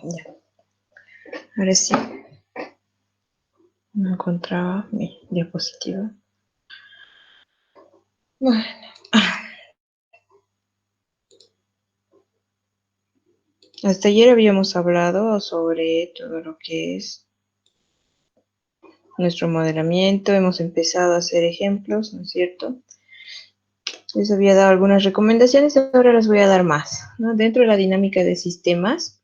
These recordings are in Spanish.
Ya. Ahora sí. No encontraba mi diapositiva. Bueno. Hasta ayer habíamos hablado sobre todo lo que es nuestro modelamiento. Hemos empezado a hacer ejemplos, ¿no es cierto? Les había dado algunas recomendaciones y ahora les voy a dar más, ¿no? Dentro de la dinámica de sistemas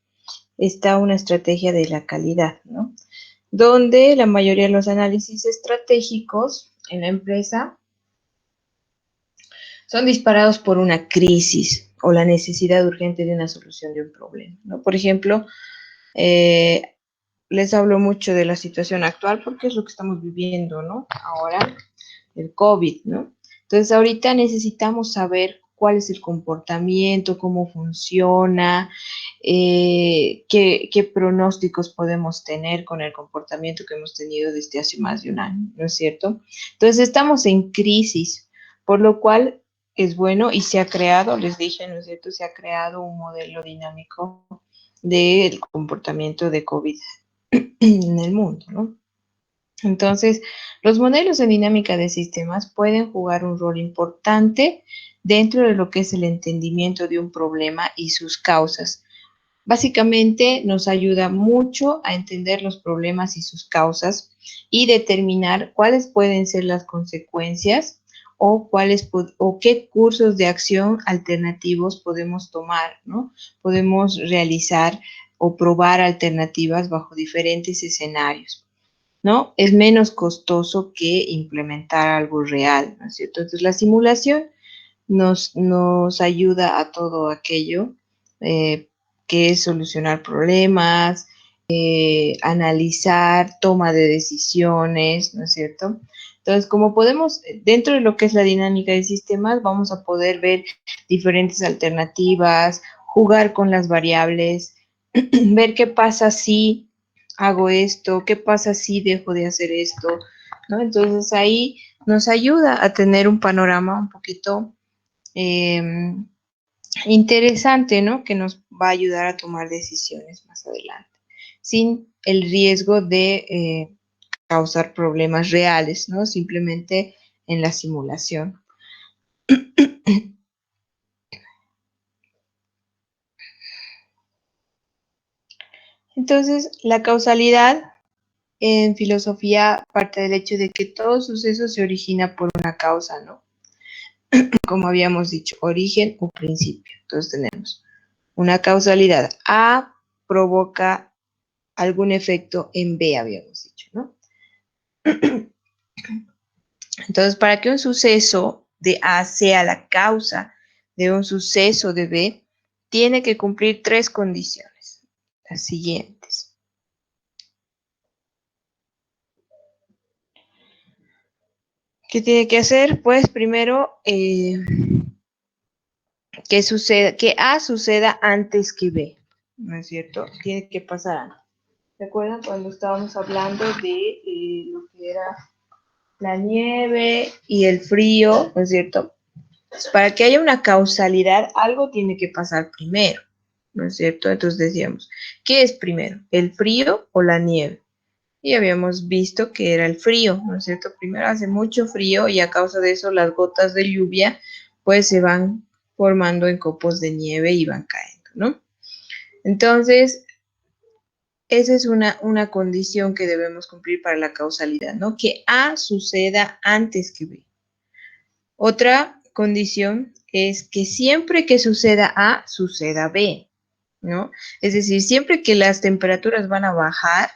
está una estrategia de la calidad, ¿no? Donde la mayoría de los análisis estratégicos en la empresa son disparados por una crisis o la necesidad urgente de una solución de un problema, ¿no? Por ejemplo, les hablo mucho de la situación actual porque es lo que estamos viviendo, ¿no? Ahora, el COVID, ¿no? Entonces, ahorita necesitamos saber cuál es el comportamiento, cómo funciona, qué pronósticos podemos tener con el comportamiento que hemos tenido desde hace más de un año, ¿no es cierto? Entonces, estamos en crisis, por lo cual es bueno y se ha creado, les dije, ¿no es cierto? Se ha creado un modelo dinámico del comportamiento de COVID en el mundo, ¿no? Entonces, los modelos de dinámica de sistemas pueden jugar un rol importante dentro de lo que es el entendimiento de un problema y sus causas. Básicamente nos ayuda mucho a entender los problemas y sus causas y determinar cuáles pueden ser las consecuencias o qué cursos de acción alternativos podemos tomar, ¿no? Podemos realizar o probar alternativas bajo diferentes escenarios, ¿no? Es menos costoso que implementar algo real, ¿no es cierto? Entonces, la simulación nos ayuda a todo aquello que es solucionar problemas, analizar, toma de decisiones, ¿no es cierto? Entonces, como podemos, dentro de lo que es la dinámica de sistemas, vamos a poder ver diferentes alternativas, jugar con las variables, ver qué pasa si hago esto, qué pasa si dejo de hacer esto, ¿no? Entonces ahí nos ayuda a tener un panorama un poquito eh, interesante, ¿no? Que nos va a ayudar a tomar decisiones más adelante, sin el riesgo de causar problemas reales, ¿no? Simplemente en la simulación. Entonces, la causalidad en filosofía parte del hecho de que todo suceso se origina por una causa, ¿no? Como habíamos dicho, origen o principio. Entonces tenemos una causalidad. A provoca algún efecto en B, habíamos dicho, ¿no? Entonces, para que un suceso de A sea la causa de un suceso de B, tiene que cumplir tres condiciones, las siguientes. ¿Qué tiene que hacer? Pues primero, que A suceda antes que B, ¿no es cierto? Tiene que pasar antes. ¿Se acuerdan cuando estábamos hablando de lo que era la nieve y el frío, ¿no es cierto? Pues para que haya una causalidad, algo tiene que pasar primero, ¿no es cierto? Entonces decíamos, ¿qué es primero? ¿El frío o la nieve? Y habíamos visto que era el frío, ¿no es cierto? Primero hace mucho frío y a causa de eso las gotas de lluvia pues se van formando en copos de nieve y van cayendo, ¿no? Entonces, esa es una condición que debemos cumplir para la causalidad, ¿no? Que A suceda antes que B. Otra condición es que siempre que suceda A, suceda B, ¿no? Es decir, siempre que las temperaturas van a bajar,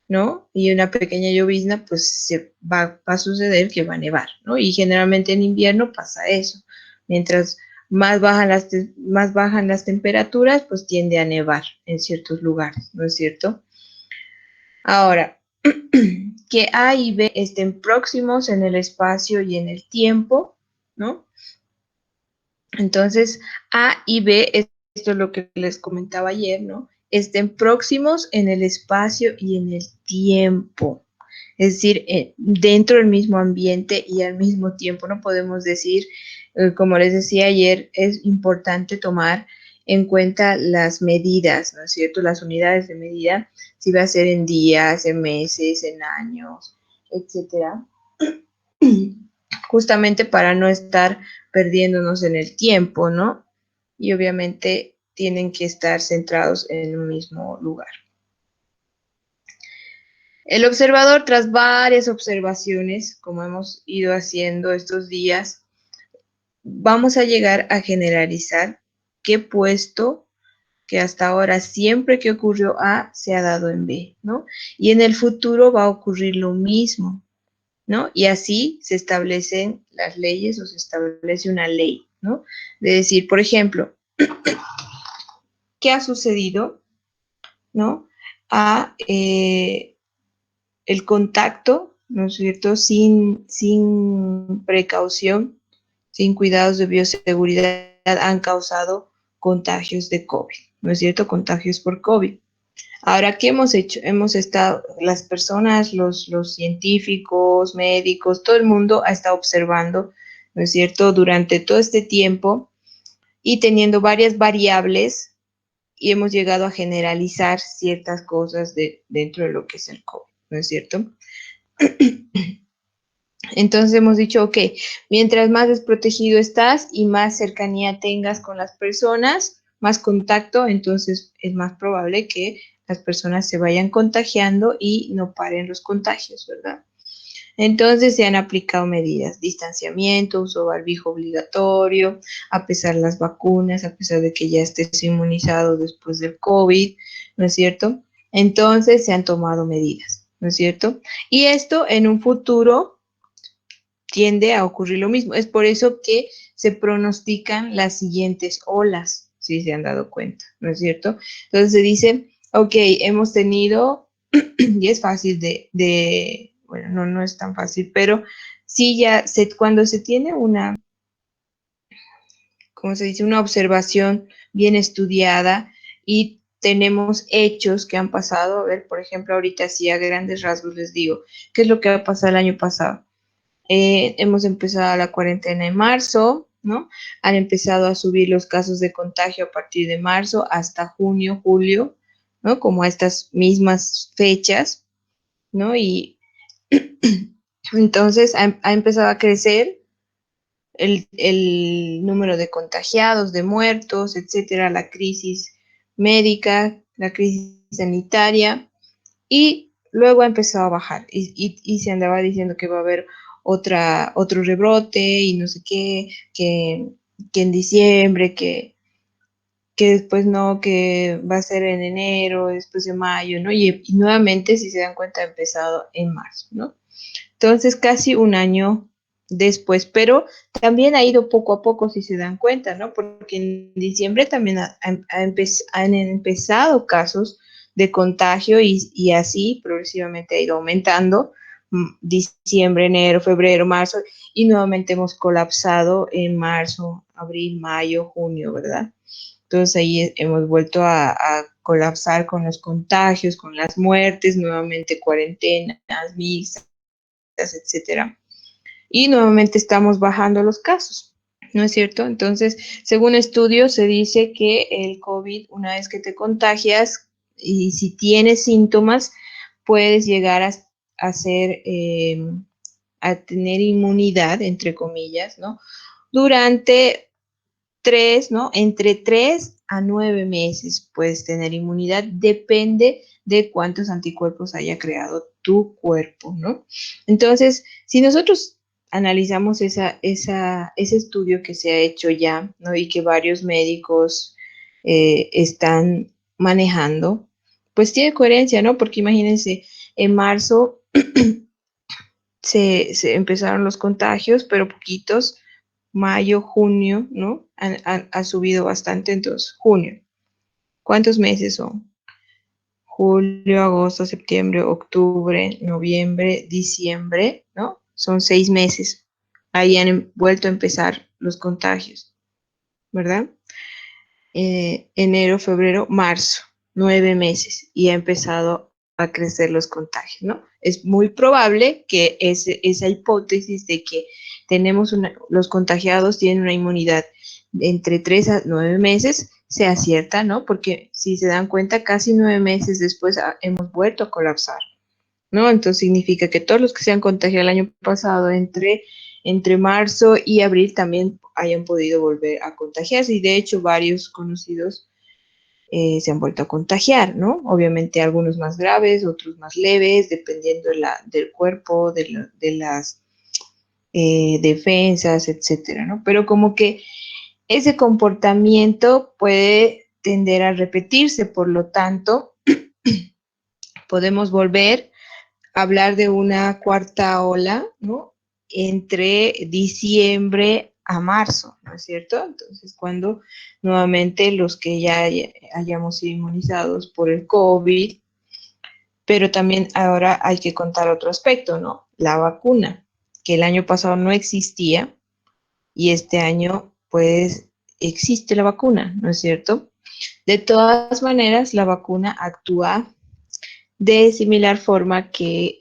¿no? Y una pequeña llovizna, pues va a suceder que va a nevar, ¿no? Y generalmente en invierno pasa eso. Mientras más bajan las temperaturas, pues tiende a nevar en ciertos lugares, ¿no es cierto? Ahora, que A y B estén próximos en el espacio y en el tiempo, ¿no? Entonces, A y B esto es lo que les comentaba ayer, ¿no? Estén próximos en el espacio y en el tiempo. Es decir, dentro del mismo ambiente y al mismo tiempo. No podemos decir, como les decía ayer, es importante tomar en cuenta las medidas, ¿no es cierto? Las unidades de medida, si va a ser en días, en meses, en años, etcétera. Justamente para no estar perdiéndonos en el tiempo, ¿no? Y obviamente tienen que estar centrados en un mismo lugar. El observador, tras varias observaciones, como hemos ido haciendo estos días, vamos a llegar a generalizar qué puesto que hasta ahora siempre que ocurrió A se ha dado en B, ¿no? Y en el futuro va a ocurrir lo mismo, ¿no? Y así se establecen las leyes o se establece una ley, ¿no? De decir, por ejemplo, ¿qué ha sucedido, ¿no? A el contacto, ¿no es cierto? Sin precaución, sin cuidados de bioseguridad, han causado contagios de COVID, ¿no es cierto? Contagios por COVID. Ahora, ¿qué hemos hecho? Hemos estado, las personas, los científicos, médicos, todo el mundo ha estado observando, ¿no es cierto?, durante todo este tiempo y teniendo varias variables y hemos llegado a generalizar ciertas cosas dentro de lo que es el COVID, ¿no es cierto? Entonces hemos dicho, ok, mientras más desprotegido estás y más cercanía tengas con las personas, más contacto, entonces es más probable que las personas se vayan contagiando y no paren los contagios, ¿verdad? Entonces se han aplicado medidas, distanciamiento, uso de barbijo obligatorio, a pesar de las vacunas, a pesar de que ya estés inmunizado después del COVID, ¿no es cierto? Entonces se han tomado medidas, ¿no es cierto? Y esto en un futuro tiende a ocurrir lo mismo. Es por eso que se pronostican las siguientes olas, si se han dado cuenta, ¿no es cierto? Entonces se dice, ok, hemos tenido, y es fácil bueno, no es tan fácil, pero sí cuando se tiene una, ¿cómo se dice? Una observación bien estudiada y tenemos hechos que han pasado, a ver, por ejemplo, ahorita sí a grandes rasgos les digo, ¿qué es lo que ha pasado el año pasado? Hemos empezado la cuarentena en marzo, ¿no? Han empezado a subir los casos de contagio a partir de marzo hasta junio, julio, ¿no? Como a estas mismas fechas, ¿no? Y entonces ha empezado a crecer el número de contagiados, de muertos, etcétera, la crisis médica, la crisis sanitaria, y luego ha empezado a bajar y se andaba diciendo que va a haber otro rebrote y no sé qué, que en diciembre, que después no, que va a ser en enero, después de mayo, ¿no? Y nuevamente, si se dan cuenta, ha empezado en marzo, ¿no? Entonces, casi un año después, pero también ha ido poco a poco, si se dan cuenta, ¿no? Porque en diciembre también han empezado casos de contagio y así progresivamente ha ido aumentando. Diciembre, enero, febrero, marzo, y nuevamente hemos colapsado en marzo, abril, mayo, junio, ¿verdad? Entonces ahí hemos vuelto a colapsar con los contagios, con las muertes, nuevamente cuarentenas mixtas, etcétera. Y nuevamente estamos bajando los casos, ¿no es cierto? Entonces, según estudios, se dice que el COVID, una vez que te contagias y si tienes síntomas, puedes llegar a ser, a tener inmunidad, entre comillas, ¿no? Durante 3, ¿no? Entre 3 a 9 meses puedes tener inmunidad, depende de cuántos anticuerpos haya creado tu cuerpo, ¿no? Entonces, si nosotros analizamos ese estudio que se ha hecho ya, ¿no? Y que varios médicos están manejando, pues tiene coherencia, ¿no? Porque imagínense, en marzo se empezaron los contagios, pero poquitos, mayo, junio, ¿no? Ha subido bastante, entonces, junio. ¿Cuántos meses son? Julio, agosto, septiembre, octubre, noviembre, diciembre, ¿no? Son 6 meses. Ahí han vuelto a empezar los contagios, ¿verdad? enero, febrero, marzo, 9 meses, y ha empezado a crecer los contagios, ¿no? Es muy probable que esa hipótesis de que los contagiados tienen una inmunidad de entre 3 a 9 meses sea cierta, ¿no? Porque si se dan cuenta, casi 9 meses después hemos vuelto a colapsar, ¿no? Entonces significa que todos los que se han contagiado el año pasado entre marzo y abril también hayan podido volver a contagiarse, y de hecho varios conocidos se han vuelto a contagiar, ¿no? Obviamente algunos más graves, otros más leves, dependiendo del cuerpo, de las defensas, etcétera, ¿no? Pero como que ese comportamiento puede tender a repetirse, por lo tanto, podemos volver hablar de una cuarta ola, ¿no? Entre diciembre a marzo, ¿no es cierto? Entonces, cuando nuevamente los que ya hayamos sido inmunizados por el COVID, pero también ahora hay que contar otro aspecto, ¿no? La vacuna, que el año pasado no existía y este año, pues, existe la vacuna, ¿no es cierto? De todas maneras, la vacuna actúa de similar forma que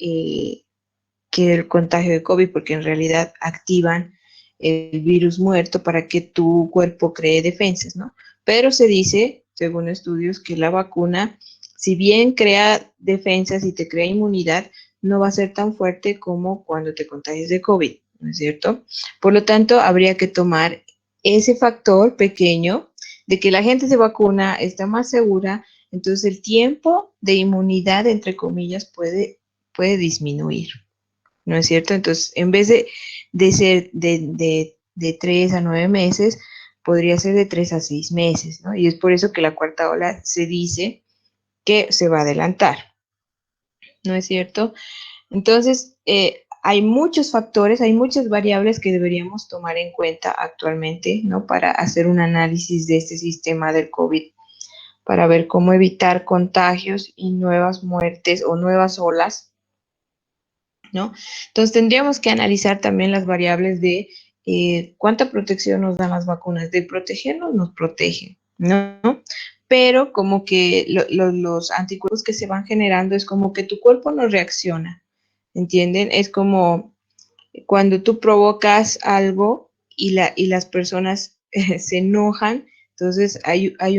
el contagio de COVID, porque en realidad activan el virus muerto para que tu cuerpo cree defensas, ¿no? Pero se dice, según estudios, que la vacuna, si bien crea defensas y te crea inmunidad, no va a ser tan fuerte como cuando te contagias de COVID, ¿no es cierto? Por lo tanto, habría que tomar ese factor pequeño de que la gente se vacuna, está más segura, entonces el tiempo de inmunidad, entre comillas, puede disminuir, ¿no es cierto? Entonces, en vez de ser de 3 a 9 meses, podría ser de 3 a 6 meses, ¿no? Y es por eso que la cuarta ola se dice que se va a adelantar, ¿no es cierto? Entonces, hay muchos factores, hay muchas variables que deberíamos tomar en cuenta actualmente, ¿no? Para hacer un análisis de este sistema del COVID, para ver cómo evitar contagios y nuevas muertes o nuevas olas, ¿no? Entonces tendríamos que analizar también las variables de cuánta protección nos dan las vacunas. De protegernos, nos protegen, ¿no? Pero como que los anticuerpos que se van generando es como que tu cuerpo no reacciona, ¿entienden? Es como cuando tú provocas algo y las personas se enojan, entonces hay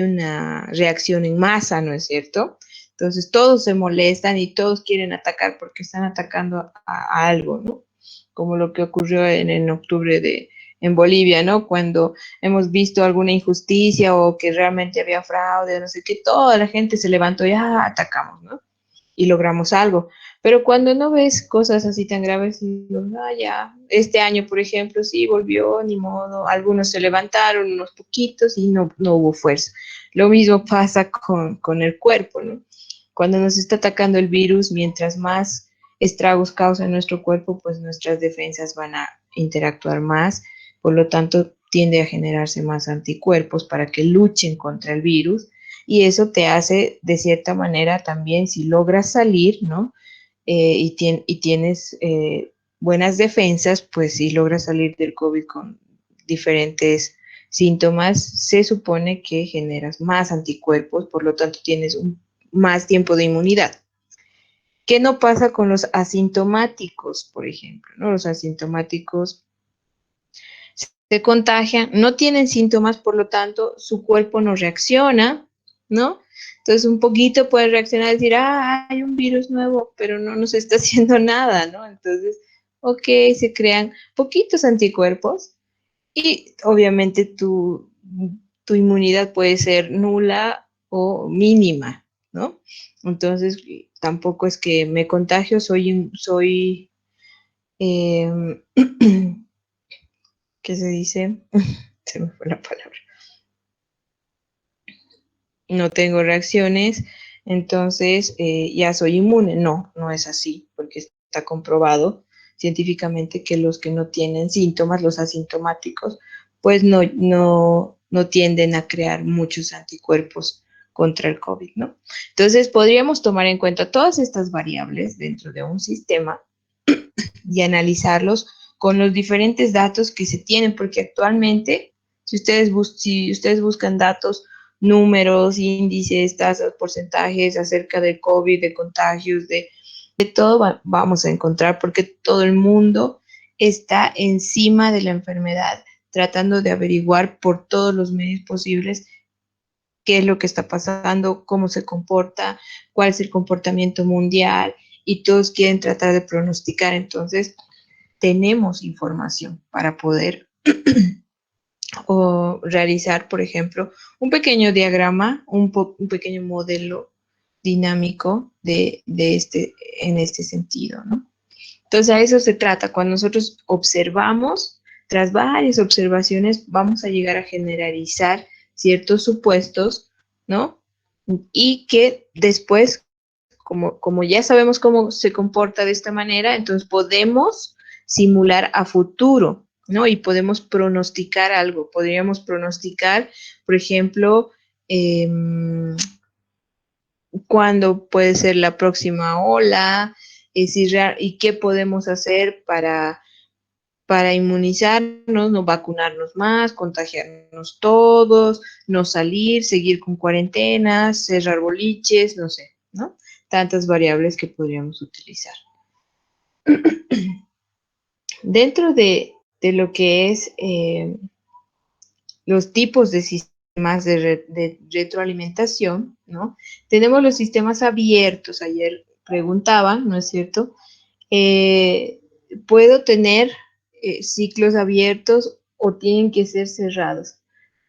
una reacción en masa, ¿no es cierto? Entonces todos se molestan y todos quieren atacar porque están atacando a algo, ¿no? Como lo que ocurrió en octubre en Bolivia, ¿no? Cuando hemos visto alguna injusticia o que realmente había fraude, no sé qué, toda la gente se levantó y atacamos, ¿no? Y logramos algo. Pero cuando no ves cosas así tan graves, digo, ya, este año, por ejemplo, sí volvió, ni modo, algunos se levantaron, unos poquitos, y no hubo fuerza. Lo mismo pasa con el cuerpo, ¿no? Cuando nos está atacando el virus, mientras más estragos causa en nuestro cuerpo, pues nuestras defensas van a interactuar más, por lo tanto tiende a generarse más anticuerpos para que luchen contra el virus, y eso te hace, de cierta manera, también, si logras salir, ¿no? Y tienes buenas defensas, pues si logras salir del COVID con diferentes síntomas, se supone que generas más anticuerpos, por lo tanto tienes más tiempo de inmunidad. ¿Qué no pasa con los asintomáticos, por ejemplo? ¿No? Los asintomáticos se contagian, no tienen síntomas, por lo tanto, su cuerpo no reacciona, ¿no? Entonces, un poquito puede reaccionar y decir, hay un virus nuevo, pero no nos está haciendo nada, ¿no? Entonces, ok, se crean poquitos anticuerpos y obviamente tu inmunidad puede ser nula o mínima, ¿no? Entonces, tampoco es que me contagio, eh, ¿qué se dice? Se me fue la palabra. No tengo reacciones, entonces ya soy inmune. No, no es así, porque está comprobado científicamente que los que no tienen síntomas, los asintomáticos, pues no tienden a crear muchos anticuerpos contra el COVID, ¿no? Entonces podríamos tomar en cuenta todas estas variables dentro de un sistema y analizarlos con los diferentes datos que se tienen, porque actualmente Si ustedes buscan datos, números, índices, tasas, porcentajes acerca del COVID, de contagios, de todo vamos a encontrar, porque todo el mundo está encima de la enfermedad, tratando de averiguar por todos los medios posibles qué es lo que está pasando, cómo se comporta, cuál es el comportamiento mundial, y todos quieren tratar de pronosticar. Entonces, tenemos información para poder o realizar, por ejemplo, un pequeño diagrama, un pequeño modelo dinámico en este sentido, ¿no? Entonces, a eso se trata. Cuando nosotros observamos, tras varias observaciones, vamos a llegar a generalizar ciertos supuestos, ¿no? Y que después, como ya sabemos cómo se comporta de esta manera, entonces podemos simular a futuro, ¿no? Y podemos pronosticar algo. Podríamos pronosticar, por ejemplo, eh, cuándo puede ser la próxima ola, y qué podemos hacer para inmunizarnos, no vacunarnos más, contagiarnos todos, no salir, seguir con cuarentenas, cerrar boliches, no sé, ¿no? Tantas variables que podríamos utilizar. Dentro de lo que es los tipos de sistemas de retroalimentación, ¿no? Tenemos los sistemas abiertos, ayer preguntaban, ¿no es cierto? Eh, ¿Puedo tener ciclos abiertos o tienen que ser cerrados?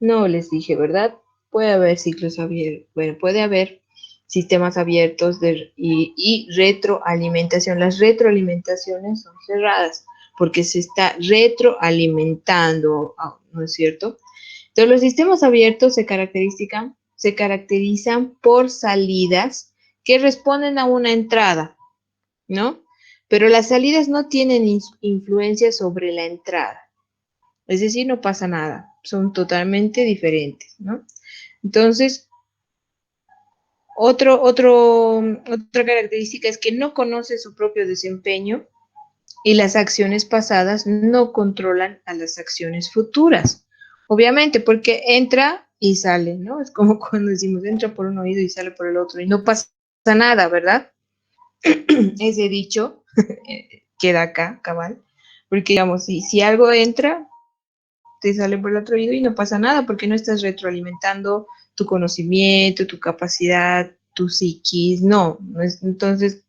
No les dije, ¿verdad? Puede haber ciclos abiertos, bueno, puede haber sistemas abiertos y retroalimentación. Las retroalimentaciones son cerradas porque se está retroalimentando, ¿no es cierto? Entonces, los sistemas abiertos se caracterizan por salidas que responden a una entrada, ¿no? Pero las salidas no tienen influencia sobre la entrada. Es decir, no pasa nada. Son totalmente diferentes, ¿no? Entonces, otra característica es que no conoce su propio desempeño y las acciones pasadas no controlan a las acciones futuras. Obviamente, porque entra y sale, ¿no? Es como cuando decimos entra por un oído y sale por el otro y no pasa nada, ¿verdad? Ese dicho queda acá, cabal, porque digamos, si algo entra, te sale por el otro oído y no pasa nada, porque no estás retroalimentando tu conocimiento, tu capacidad, tu psiquis, no es, entonces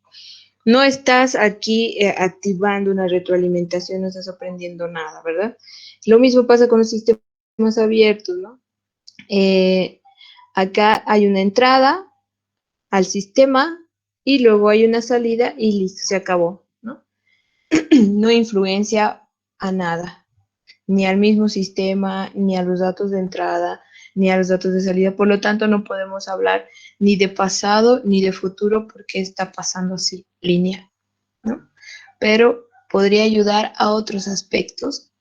no estás aquí activando una retroalimentación, no estás aprendiendo nada, ¿verdad? Lo mismo pasa con los sistemas abiertos, ¿no? Eh, Acá hay una entrada al sistema y luego hay una salida y listo, se acabó, ¿no? No influencia a nada, ni al mismo sistema, ni a los datos de entrada, ni a los datos de salida. Por lo tanto, no podemos hablar ni de pasado ni de futuro porque está pasando así, lineal, ¿no? Pero podría ayudar a otros aspectos,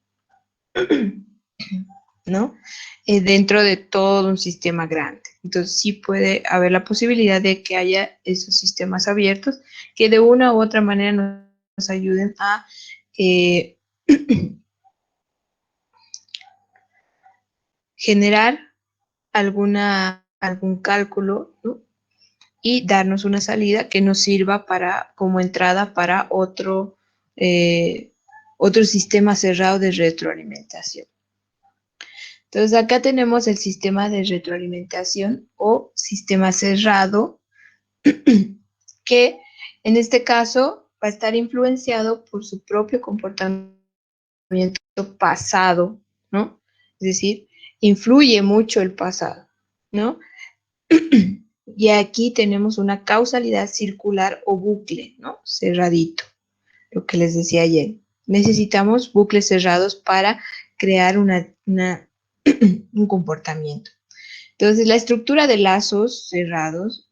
¿no? Dentro de todo un sistema grande. Entonces, sí puede haber la posibilidad de que haya esos sistemas abiertos que de una u otra manera nos ayuden a generar algún cálculo, ¿no? Y darnos una salida que nos sirva como entrada para otro sistema cerrado de retroalimentación. Entonces, acá tenemos el sistema de retroalimentación o sistema cerrado, que en este caso va a estar influenciado por su propio comportamiento pasado, ¿no? Es decir, influye mucho el pasado, ¿no? Y aquí tenemos una causalidad circular o bucle, ¿no? Cerradito, lo que les decía ayer. Necesitamos bucles cerrados para crear un comportamiento. Entonces, la estructura de lazos cerrados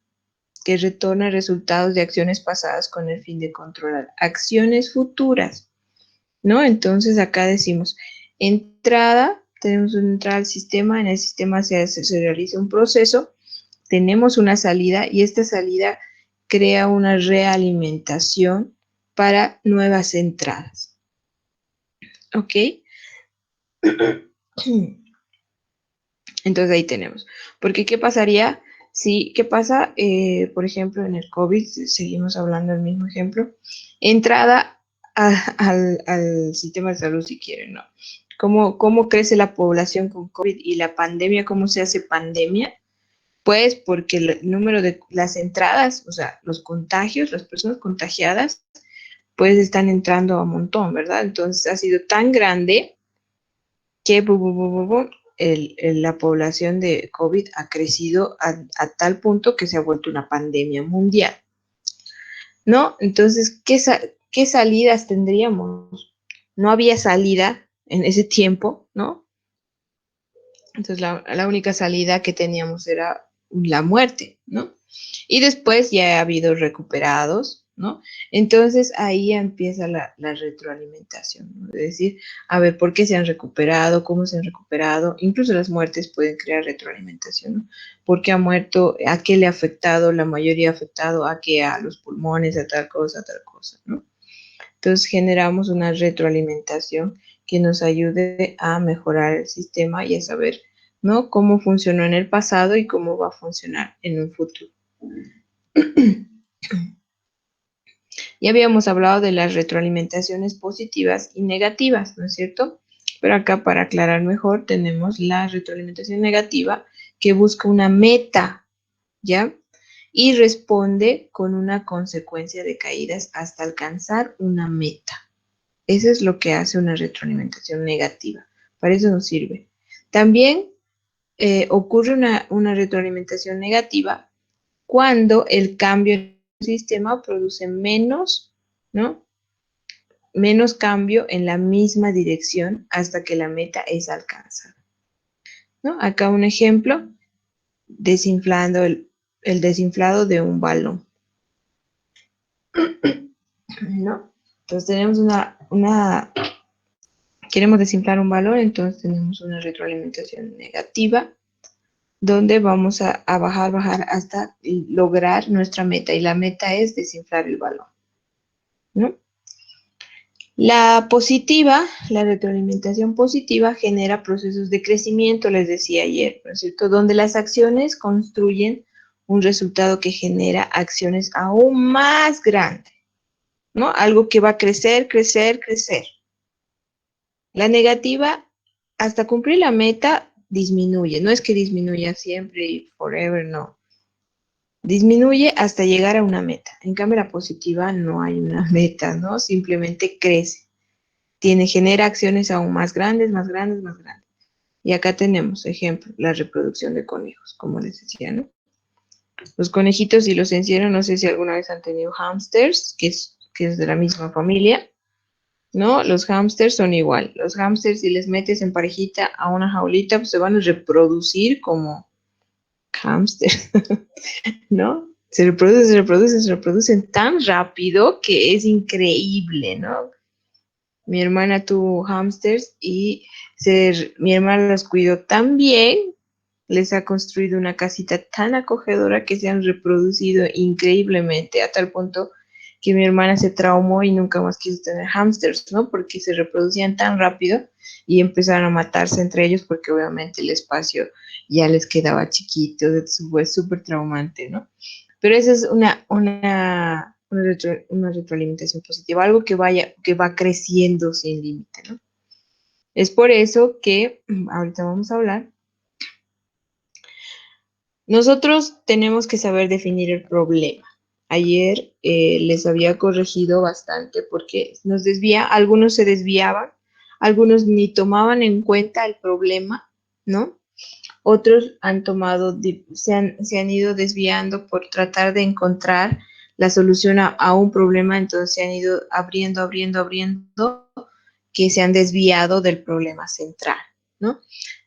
que retorna resultados de acciones pasadas con el fin de controlar acciones futuras, ¿no? Entonces, acá decimos, entrada, tenemos una entrada al sistema, en el sistema se realiza un proceso, tenemos una salida y esta salida crea una realimentación para nuevas entradas. ¿Ok? Entonces ahí tenemos. Porque ¿qué pasaría si, qué pasa, por ejemplo, en el COVID, seguimos hablando del mismo ejemplo, entrada al sistema de salud si quieren, ¿no? ¿Cómo crece la población con COVID y la pandemia? ¿Cómo se hace pandemia? Pues porque el número de las entradas, o sea, los contagios, las personas contagiadas, pues están entrando a un montón, ¿verdad? Entonces ha sido tan grande que la población de COVID ha crecido a tal punto que se ha vuelto una pandemia mundial, ¿no? Entonces, ¿qué salidas tendríamos? No había salida en ese tiempo, ¿no? Entonces, la única salida que teníamos era la muerte, ¿no? Y después ya ha habido recuperados, ¿no? Entonces ahí empieza la retroalimentación, ¿no? Es decir, a ver, ¿por qué se han recuperado? ¿Cómo se han recuperado? Incluso las muertes pueden crear retroalimentación, ¿no? ¿Por qué ha muerto? ¿A qué le ha afectado? La mayoría ha afectado a qué, a los pulmones, a tal cosa, ¿no? Entonces generamos una retroalimentación que nos ayude a mejorar el sistema y a saber, ¿no? Cómo funcionó en el pasado y cómo va a funcionar en un futuro. Ya habíamos hablado de las retroalimentaciones positivas y negativas, ¿no es cierto? Pero acá para aclarar mejor tenemos la retroalimentación negativa que busca una meta, ¿ya? Y responde con una consecuencia de caídas hasta alcanzar una meta. Eso es lo que hace una retroalimentación negativa. Para eso nos sirve. También ocurre una retroalimentación negativa cuando el cambio en el sistema produce menos, ¿no? Menos cambio en la misma dirección hasta que la meta es alcanzada, ¿no? Acá un ejemplo, desinflando el desinflado de un balón, ¿no? Entonces tenemos queremos desinflar un balón, entonces tenemos una retroalimentación negativa donde vamos a bajar hasta lograr nuestra meta y la meta es desinflar el balón, ¿no? La positiva, la retroalimentación positiva genera procesos de crecimiento, les decía ayer, ¿no es cierto? Donde las acciones construyen un resultado que genera acciones aún más grandes, ¿no? Algo que va a crecer, crecer, crecer. La negativa, hasta cumplir la meta, disminuye. No es que disminuya siempre y forever, no. Disminuye hasta llegar a una meta. En cambio, la positiva no hay una meta, ¿no? Simplemente crece. Genera acciones aún más grandes, más grandes, más grandes. Y acá tenemos, ejemplo, la reproducción de conejos, como les decía, ¿no? Los conejitos y los encierros, no sé si alguna vez han tenido hámsters, que es de la misma familia, ¿no? Los hámsters son igual. Los hámsters, si les metes en parejita a una jaulita, pues se van a reproducir como hámsters, ¿no? Se reproducen tan rápido que es increíble, ¿no? Mi hermana tuvo hámsters y mi hermana los cuidó tan bien, les ha construido una casita tan acogedora que se han reproducido increíblemente a tal punto que mi hermana se traumó y nunca más quiso tener hámsters, ¿no? Porque se reproducían tan rápido y empezaron a matarse entre ellos porque obviamente el espacio ya les quedaba chiquito, fue súper traumante, ¿no? Pero esa es una retroalimentación positiva, algo que va creciendo sin límite, ¿no? Es por eso que ahorita vamos a hablar. Nosotros tenemos que saber definir el problema. Ayer les había corregido bastante porque algunos se desviaban, algunos ni tomaban en cuenta el problema, ¿no? Otros se han ido desviando por tratar de encontrar la solución a un problema, entonces se han ido abriendo, que se han desviado del problema central, ¿no?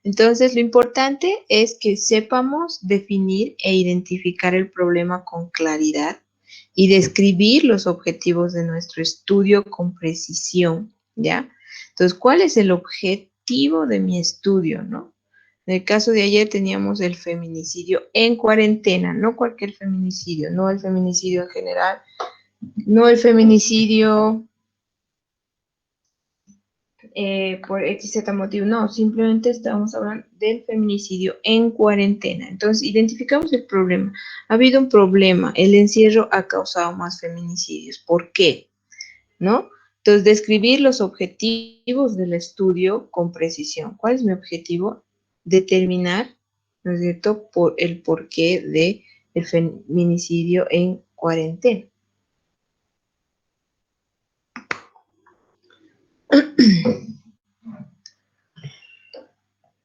Entonces, lo importante es que sepamos definir e identificar el problema con claridad y describir los objetivos de nuestro estudio con precisión, ¿ya? Entonces, ¿cuál es el objetivo de mi estudio, no? En el caso de ayer teníamos el feminicidio en cuarentena, no cualquier feminicidio, no el feminicidio en general, no el feminicidio, por XZ motivo. No, simplemente estamos hablando del feminicidio en cuarentena. Entonces, identificamos el problema. Ha habido un problema. El encierro ha causado más feminicidios. ¿Por qué? ¿No? Entonces, describir los objetivos del estudio con precisión. ¿Cuál es mi objetivo? Determinar, ¿no es cierto?, por el porqué del feminicidio en cuarentena.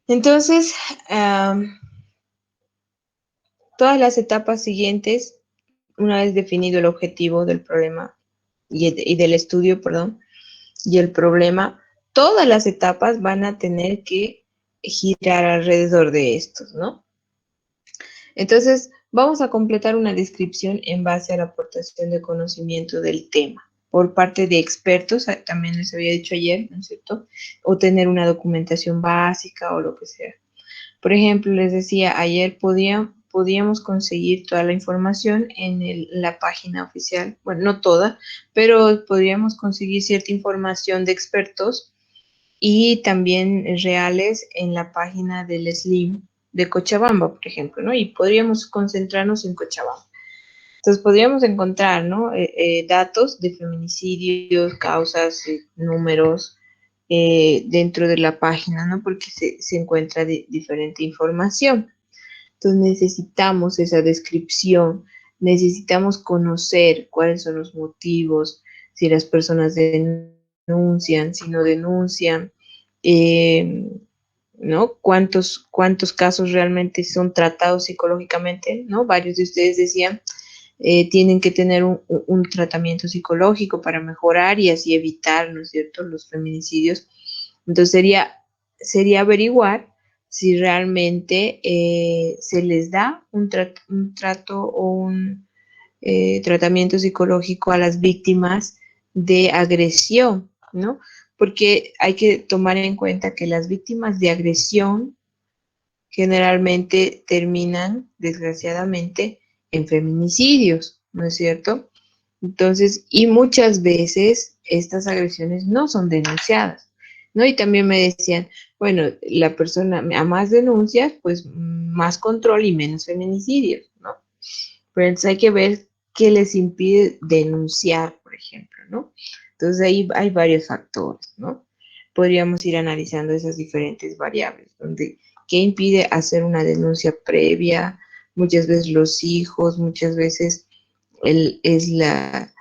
Entonces, todas las etapas siguientes, una vez definido el objetivo del problema y del estudio, perdón, y el problema, todas las etapas van a tener que girar alrededor de estos, ¿no? Entonces, vamos a completar una descripción en base a la aportación de conocimiento del tema por parte de expertos, también les había dicho ayer, ¿no es cierto? O tener una documentación básica o lo que sea. Por ejemplo, les decía, ayer podíamos conseguir toda la información en la página oficial, bueno, no toda, pero podríamos conseguir cierta información de expertos y también reales en la página del SLIM de Cochabamba, por ejemplo, ¿no? Y podríamos concentrarnos en Cochabamba. Entonces podríamos encontrar, ¿no? Datos de feminicidios, causas, números dentro de la página, ¿no? Porque se encuentra diferente información. Entonces necesitamos esa descripción, necesitamos conocer cuáles son los motivos, si las personas denuncian, si no denuncian, eh, ¿no? ¿Cuántos casos realmente son tratados psicológicamente, ¿no? Varios de ustedes decían, tienen que tener un tratamiento psicológico para mejorar y así evitar, ¿no es cierto?, los feminicidios. Entonces sería averiguar si realmente se les da un trato o un tratamiento psicológico a las víctimas de agresión, ¿no? Porque hay que tomar en cuenta que las víctimas de agresión generalmente terminan, desgraciadamente, en feminicidios, ¿no es cierto? Entonces, y muchas veces estas agresiones no son denunciadas, ¿no? Y también me decían, bueno, la persona a más denuncias, pues más control y menos feminicidios, ¿no? Pero entonces hay que ver qué les impide denunciar, por ejemplo, ¿no? Entonces ahí hay varios factores, ¿no? Podríamos ir analizando esas diferentes variables, donde qué impide hacer una denuncia previa, muchas veces los hijos, muchas veces es la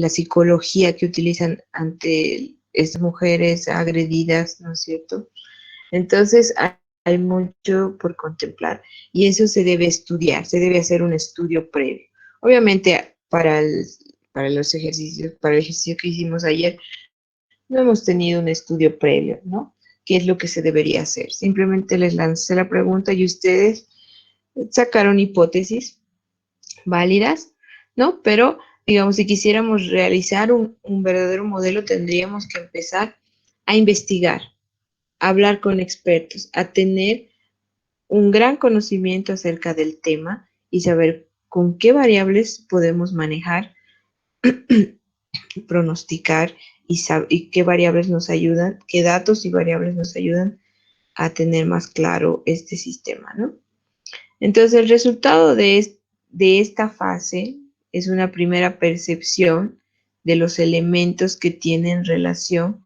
psicología que utilizan ante estas mujeres agredidas, ¿no es cierto? Entonces hay mucho por contemplar y eso se debe estudiar, se debe hacer un estudio previo. Obviamente para los ejercicios, para el ejercicio que hicimos ayer, no hemos tenido un estudio previo, ¿no? ¿Qué es lo que se debería hacer? Simplemente les lancé la pregunta y ustedes sacaron hipótesis válidas, ¿no? Pero, digamos, si quisiéramos realizar un verdadero modelo, tendríamos que empezar a investigar, a hablar con expertos, a tener un gran conocimiento acerca del tema y saber con qué variables podemos manejar, pronosticar y qué variables nos ayudan, qué datos y variables nos ayudan a tener más claro este sistema, ¿no? Entonces, el resultado de esta fase es una primera percepción de los elementos que tienen relación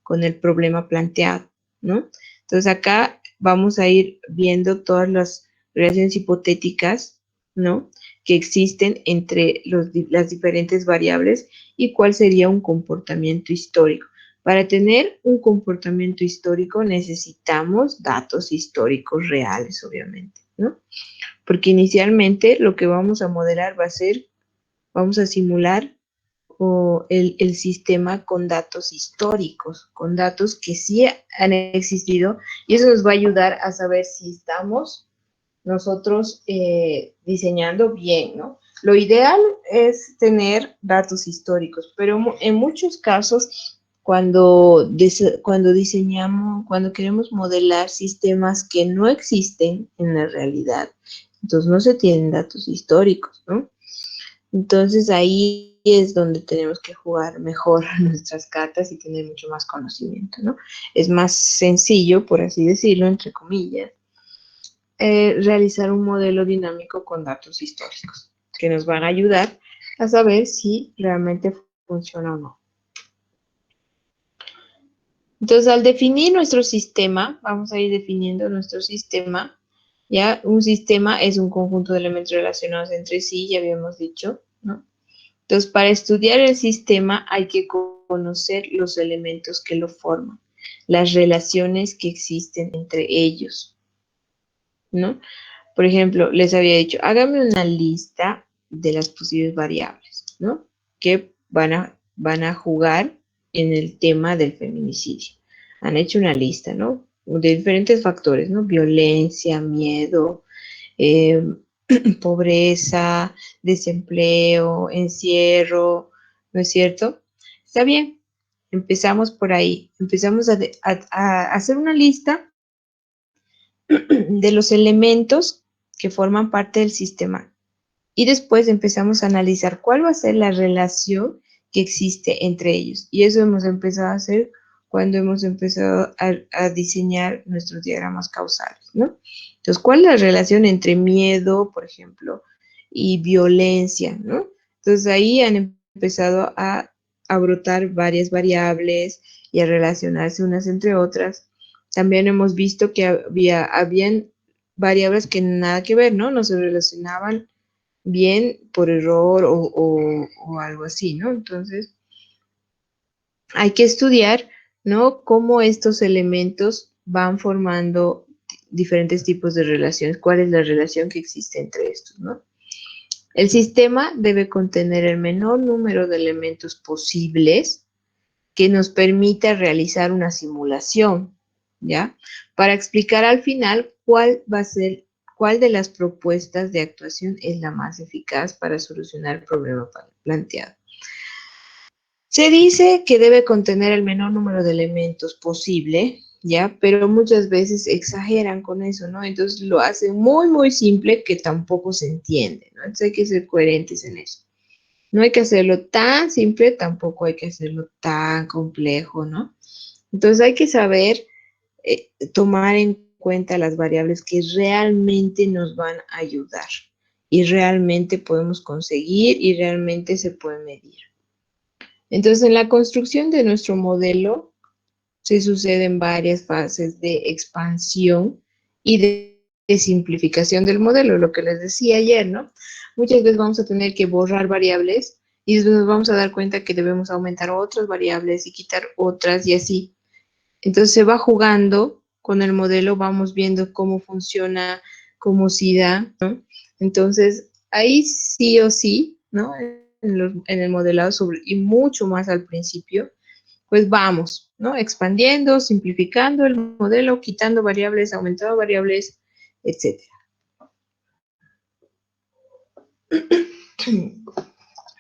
con el problema planteado, ¿no? Entonces, acá vamos a ir viendo todas las relaciones hipotéticas, ¿no?, que existen entre las diferentes variables y cuál sería un comportamiento histórico. Para tener un comportamiento histórico necesitamos datos históricos reales, obviamente, ¿no? Porque inicialmente lo que vamos a modelar vamos a simular el sistema con datos históricos, con datos que sí han existido, y eso nos va a ayudar a saber si estamos nosotros diseñando bien, ¿no? Lo ideal es tener datos históricos, pero en muchos casos, cuando diseñamos, cuando queremos modelar sistemas que no existen en la realidad, entonces no se tienen datos históricos, ¿no? Entonces ahí es donde tenemos que jugar mejor nuestras cartas y tener mucho más conocimiento, ¿no? Es más sencillo, por así decirlo, entre comillas, realizar un modelo dinámico con datos históricos que nos van a ayudar a saber si realmente funciona o no. Entonces, al definir nuestro sistema, vamos a ir definiendo nuestro sistema. ¿Ya? Un sistema es un conjunto de elementos relacionados entre sí, ya habíamos dicho, ¿no? Entonces, para estudiar el sistema hay que conocer los elementos que lo forman, las relaciones que existen entre ellos, ¿no? Por ejemplo, les había dicho, hágame una lista de las posibles variables, ¿no? Que van a jugar en el tema del feminicidio. Han hecho una lista, ¿no? De diferentes factores, ¿no? Violencia, miedo, eh, pobreza, desempleo, encierro, ¿no es cierto? Está bien, empezamos por ahí, empezamos a hacer una lista de los elementos que forman parte del sistema y después empezamos a analizar cuál va a ser la relación que existe entre ellos. Y eso hemos empezado a hacer cuando hemos empezado a diseñar nuestros diagramas causales, ¿no? Entonces, ¿cuál es la relación entre miedo, por ejemplo, y violencia, ¿no? Entonces, ahí han empezado a brotar varias variables y a relacionarse unas entre otras. También hemos visto que habían variables que nada que ver, ¿no? No se relacionaban bien por error o algo así, ¿no? Entonces, hay que estudiar, ¿no? Cómo estos elementos van formando diferentes tipos de relaciones, cuál es la relación que existe entre estos, ¿no? El sistema debe contener el menor número de elementos posibles que nos permita realizar una simulación, ¿ya? Para explicar al final cuál va a ser, cuál de las propuestas de actuación es la más eficaz para solucionar el problema planteado. Se dice que debe contener el menor número de elementos posible, ¿ya? Pero muchas veces exageran con eso, ¿no? Entonces lo hacen muy, muy simple que tampoco se entiende, ¿no? Entonces hay que ser coherentes en eso. No hay que hacerlo tan simple, tampoco hay que hacerlo tan complejo, ¿no? Entonces hay que saber tomar en cuenta las variables que realmente nos van a ayudar y realmente podemos conseguir y realmente se puede medir. Entonces, en la construcción de nuestro modelo se suceden varias fases de expansión y de simplificación del modelo, lo que les decía ayer, ¿no? Muchas veces vamos a tener que borrar variables y después nos vamos a dar cuenta que debemos aumentar otras variables y quitar otras y así. Entonces se va jugando con el modelo, vamos viendo cómo funciona, cómo se da, ¿no? Entonces, ahí sí o sí, ¿no? En el modelado y mucho más al principio, pues vamos, ¿no? Expandiendo, simplificando el modelo, quitando variables, aumentando variables, etc.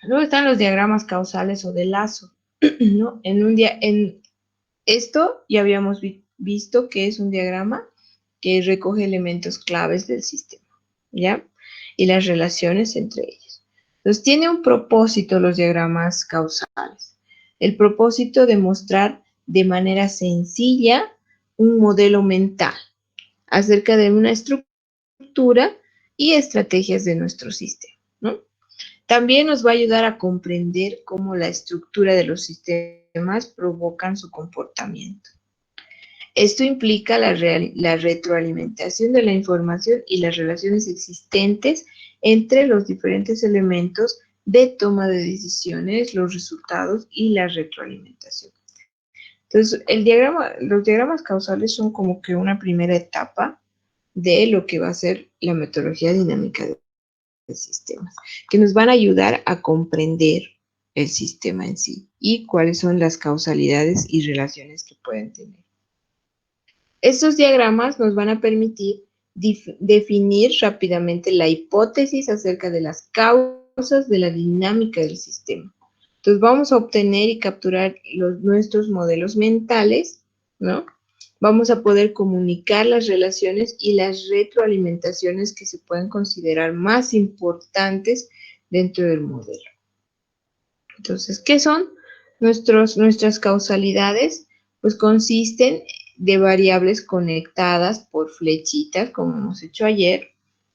Luego están los diagramas causales o de lazo, ¿no? En esto ya habíamos visto que es un diagrama que recoge elementos claves del sistema, ¿ya? Y las relaciones entre ellos. Entonces, tiene un propósito los diagramas causales. El propósito de mostrar de manera sencilla un modelo mental acerca de una estructura y estrategias de nuestro sistema, ¿no? También nos va a ayudar a comprender cómo la estructura de los sistemas provocan su comportamiento. Esto implica la retroalimentación de la información y las relaciones existentes entre los diferentes elementos de toma de decisiones, los resultados y la retroalimentación. Entonces, los diagramas causales son como que una primera etapa de lo que va a ser la metodología dinámica de sistemas, que nos van a ayudar a comprender el sistema en sí y cuáles son las causalidades y relaciones que pueden tener. Estos diagramas nos van a permitir definir rápidamente la hipótesis acerca de las causas de la dinámica del sistema. Entonces vamos a obtener y capturar nuestros modelos mentales, ¿no? Vamos a poder comunicar las relaciones y las retroalimentaciones que se pueden considerar más importantes dentro del modelo. Entonces, ¿qué son nuestras causalidades? Pues consisten de variables conectadas por flechitas, como hemos hecho ayer,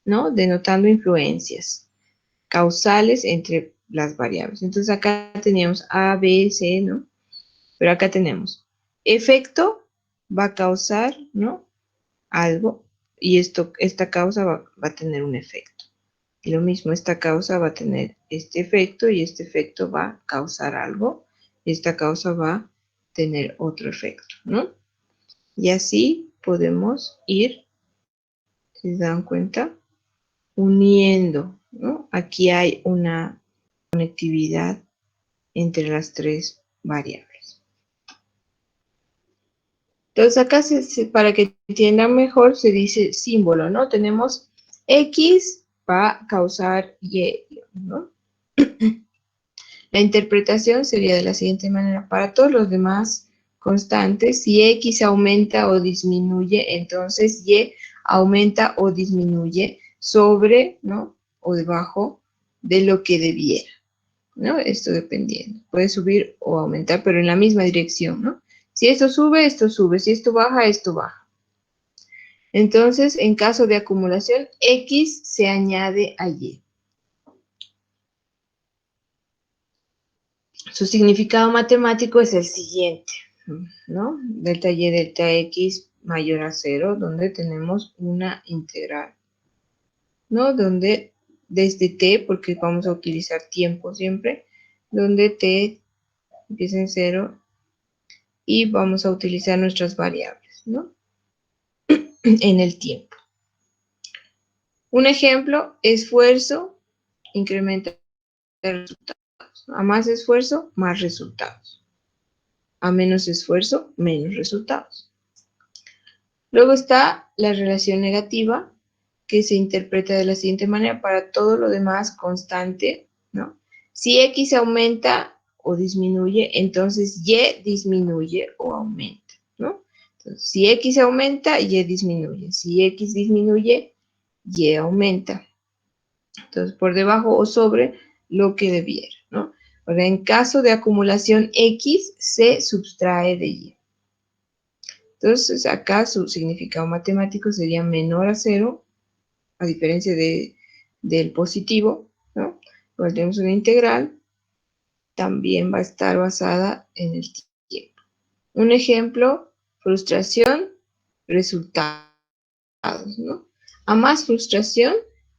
¿no? Denotando influencias causales entre las variables. Entonces, acá teníamos A, B, C, ¿no? Pero acá tenemos efecto va a causar, ¿no? Algo, y esta causa va a tener un efecto. Y lo mismo, esta causa va a tener este efecto y este efecto va a causar algo. Y esta causa va a tener otro efecto, ¿no? Y así podemos ir, si se dan cuenta, uniendo, ¿no? Aquí hay una conectividad entre las tres variables. Entonces acá, para que entiendan mejor, se dice símbolo, ¿no? Tenemos X va a causar Y, ¿no? La interpretación sería de la siguiente manera. Para todos los demás constantes, si X aumenta o disminuye, entonces Y aumenta o disminuye sobre, ¿no? O debajo de lo que debiera, ¿no? Esto dependiendo. Puede subir o aumentar, pero en la misma dirección, ¿no? Si esto sube, esto sube. Si esto baja, esto baja. Entonces, en caso de acumulación, X se añade a Y. Su significado matemático es el siguiente, ¿no? Delta Y, delta X mayor a 0, donde tenemos una integral, ¿no? Donde desde T, porque vamos a utilizar tiempo siempre, donde T empieza en 0 y vamos a utilizar nuestras variables, ¿no? En el tiempo. Un ejemplo, esfuerzo incrementa resultados. A más esfuerzo, más resultados. A menos esfuerzo, menos resultados. Luego está la relación negativa, que se interpreta de la siguiente manera: para todo lo demás constante, ¿no? Si X aumenta o disminuye, entonces Y disminuye o aumenta, ¿no? Entonces, si X aumenta, Y disminuye. Si X disminuye, Y aumenta. Entonces, por debajo o sobre lo que debiera, ¿no? Ahora, en caso de acumulación X, se subtrae de Y. Entonces, acá su significado matemático sería menor a 0, a diferencia del positivo, ¿no? Cuando tenemos una integral, también va a estar basada en el tiempo. Un ejemplo, frustración, resultados, ¿no? A más frustración,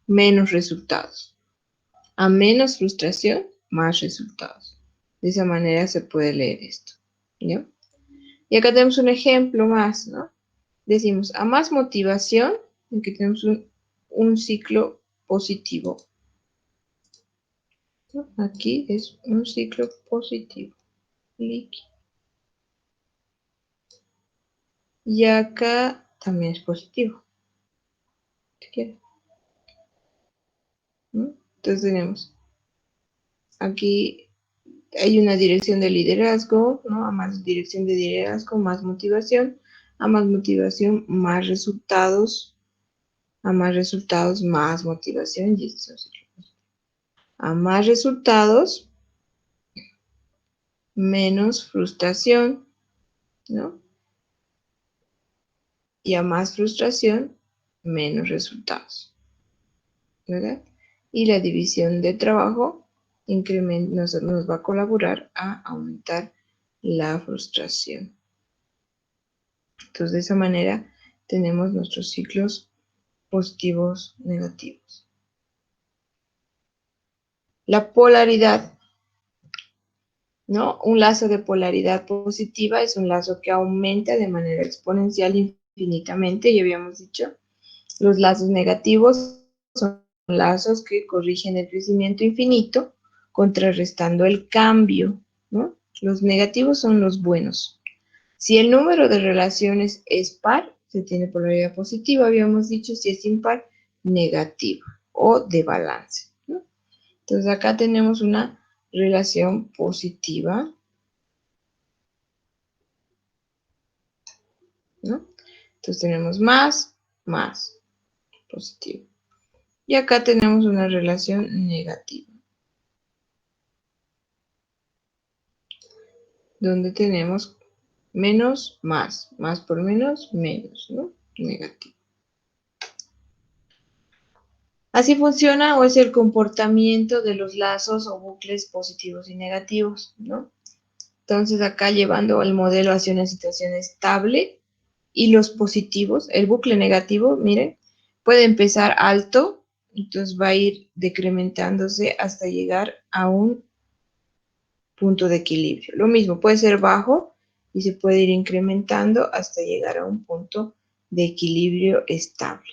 menos resultados. A menos frustración, más resultados. De esa manera se puede leer esto, ¿no? Y acá tenemos un ejemplo más, ¿no? Decimos, a más motivación, aquí tenemos un ciclo positivo. ¿No? Aquí es un ciclo positivo. Líquido. Y acá también es positivo. Si quieres. ¿No? Entonces tenemos, aquí hay una dirección de liderazgo, ¿no? A más dirección de liderazgo, más motivación. A más motivación, más resultados. A más resultados, más motivación. Y esto es a más resultados, menos frustración, ¿no? Y a más frustración, menos resultados, ¿verdad? Y la división de trabajo nos va a colaborar a aumentar la frustración. Entonces, de esa manera tenemos nuestros ciclos positivos, negativos. La polaridad, ¿no? Un lazo de polaridad positiva es un lazo que aumenta de manera exponencial infinitamente, ya habíamos dicho. Los lazos negativos son lazos que corrigen el crecimiento infinito, contrarrestando el cambio, ¿no? Los negativos son los buenos. Si el número de relaciones es par, se tiene polaridad positiva, habíamos dicho. Si es impar, negativa o de balance, ¿no? Entonces acá tenemos una relación positiva, ¿no? Entonces tenemos más, positivo. Y acá tenemos una relación negativa. donde tenemos menos, más por menos, menos, ¿no? Negativo. Así funciona o es el comportamiento de los lazos o bucles positivos y negativos, ¿no? Entonces acá llevando el modelo hacia una situación estable y los positivos, el bucle negativo, miren, puede empezar alto, entonces va a ir decrementándose hasta llegar a un punto de equilibrio. Lo mismo, puede ser bajo y se puede ir incrementando hasta llegar a un punto de equilibrio estable,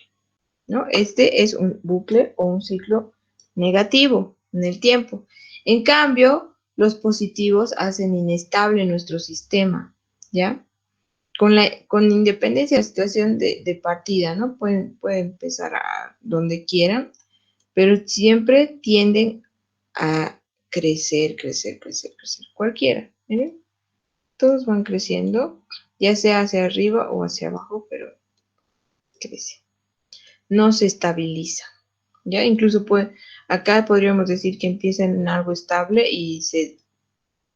¿no? Este es un bucle o un ciclo negativo en el tiempo. En cambio, los positivos hacen inestable nuestro sistema, ¿ya? Con independencia de la situación de partida, ¿no? Pueden empezar a donde quieran, pero siempre tienden a crecer, crecer, crecer, crecer. Cualquiera, miren, todos van creciendo, ya sea hacia arriba o hacia abajo, pero crece. No se estabiliza, ¿ya? Incluso acá podríamos decir que empiezan en algo estable y se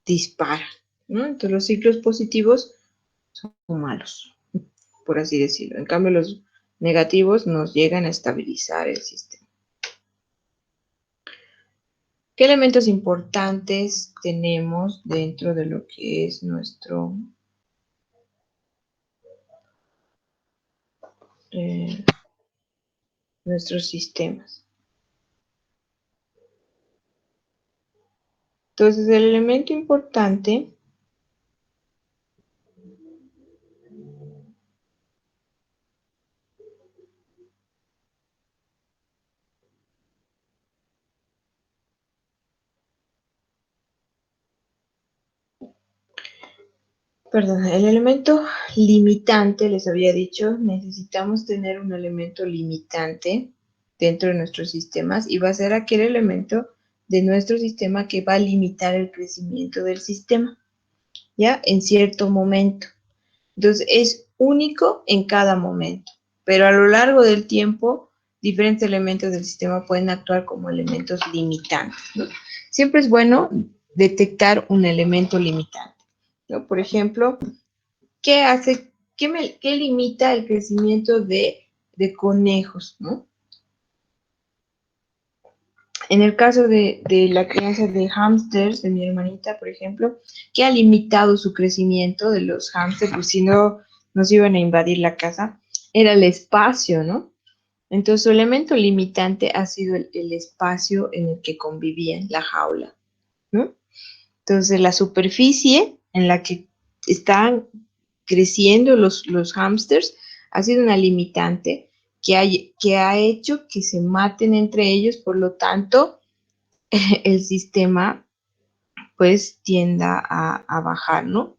dispara, ¿no? Entonces los ciclos positivos son malos, por así decirlo. En cambio, los negativos nos llegan a estabilizar el sistema. ¿Qué elementos importantes tenemos dentro de lo que es nuestros sistemas? Entonces, el elemento importante Perdón, el elemento limitante, les había dicho, necesitamos tener un elemento limitante dentro de nuestros sistemas y va a ser aquel elemento de nuestro sistema que va a limitar el crecimiento del sistema, ¿ya? En cierto momento. Entonces, es único en cada momento, pero a lo largo del tiempo, diferentes elementos del sistema pueden actuar como elementos limitantes, ¿no? Siempre es bueno detectar un elemento limitante, ¿no? Por ejemplo, ¿qué hace, qué limita el crecimiento de conejos, ¿no? En el caso de la crianza de hámsters, de mi hermanita, por ejemplo, ¿qué ha limitado su crecimiento de los hámsters? Pues si no nos iban a invadir la casa, era el espacio, ¿no? Entonces su elemento limitante ha sido el espacio en el que convivían, la jaula, ¿no? Entonces la superficie en la que están creciendo los hámsters ha sido una limitante que ha hecho que se maten entre ellos, por lo tanto, el sistema pues tienda a bajar, ¿no?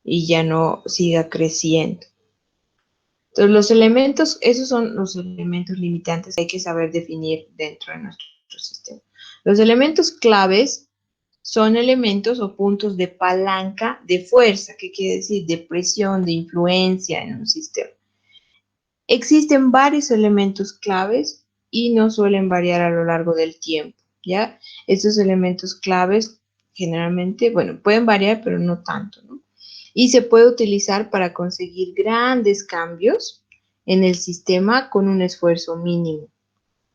Y ya no siga creciendo. Entonces, los elementos, esos son los elementos limitantes que hay que saber definir dentro de nuestro sistema. Los elementos claves son elementos o puntos de palanca de fuerza, que quiere decir de presión, de influencia en un sistema. Existen varios elementos claves y no suelen variar a lo largo del tiempo, ¿ya? Estos elementos claves generalmente, bueno, pueden variar, pero no tanto, ¿no? Y se puede utilizar para conseguir grandes cambios en el sistema con un esfuerzo mínimo.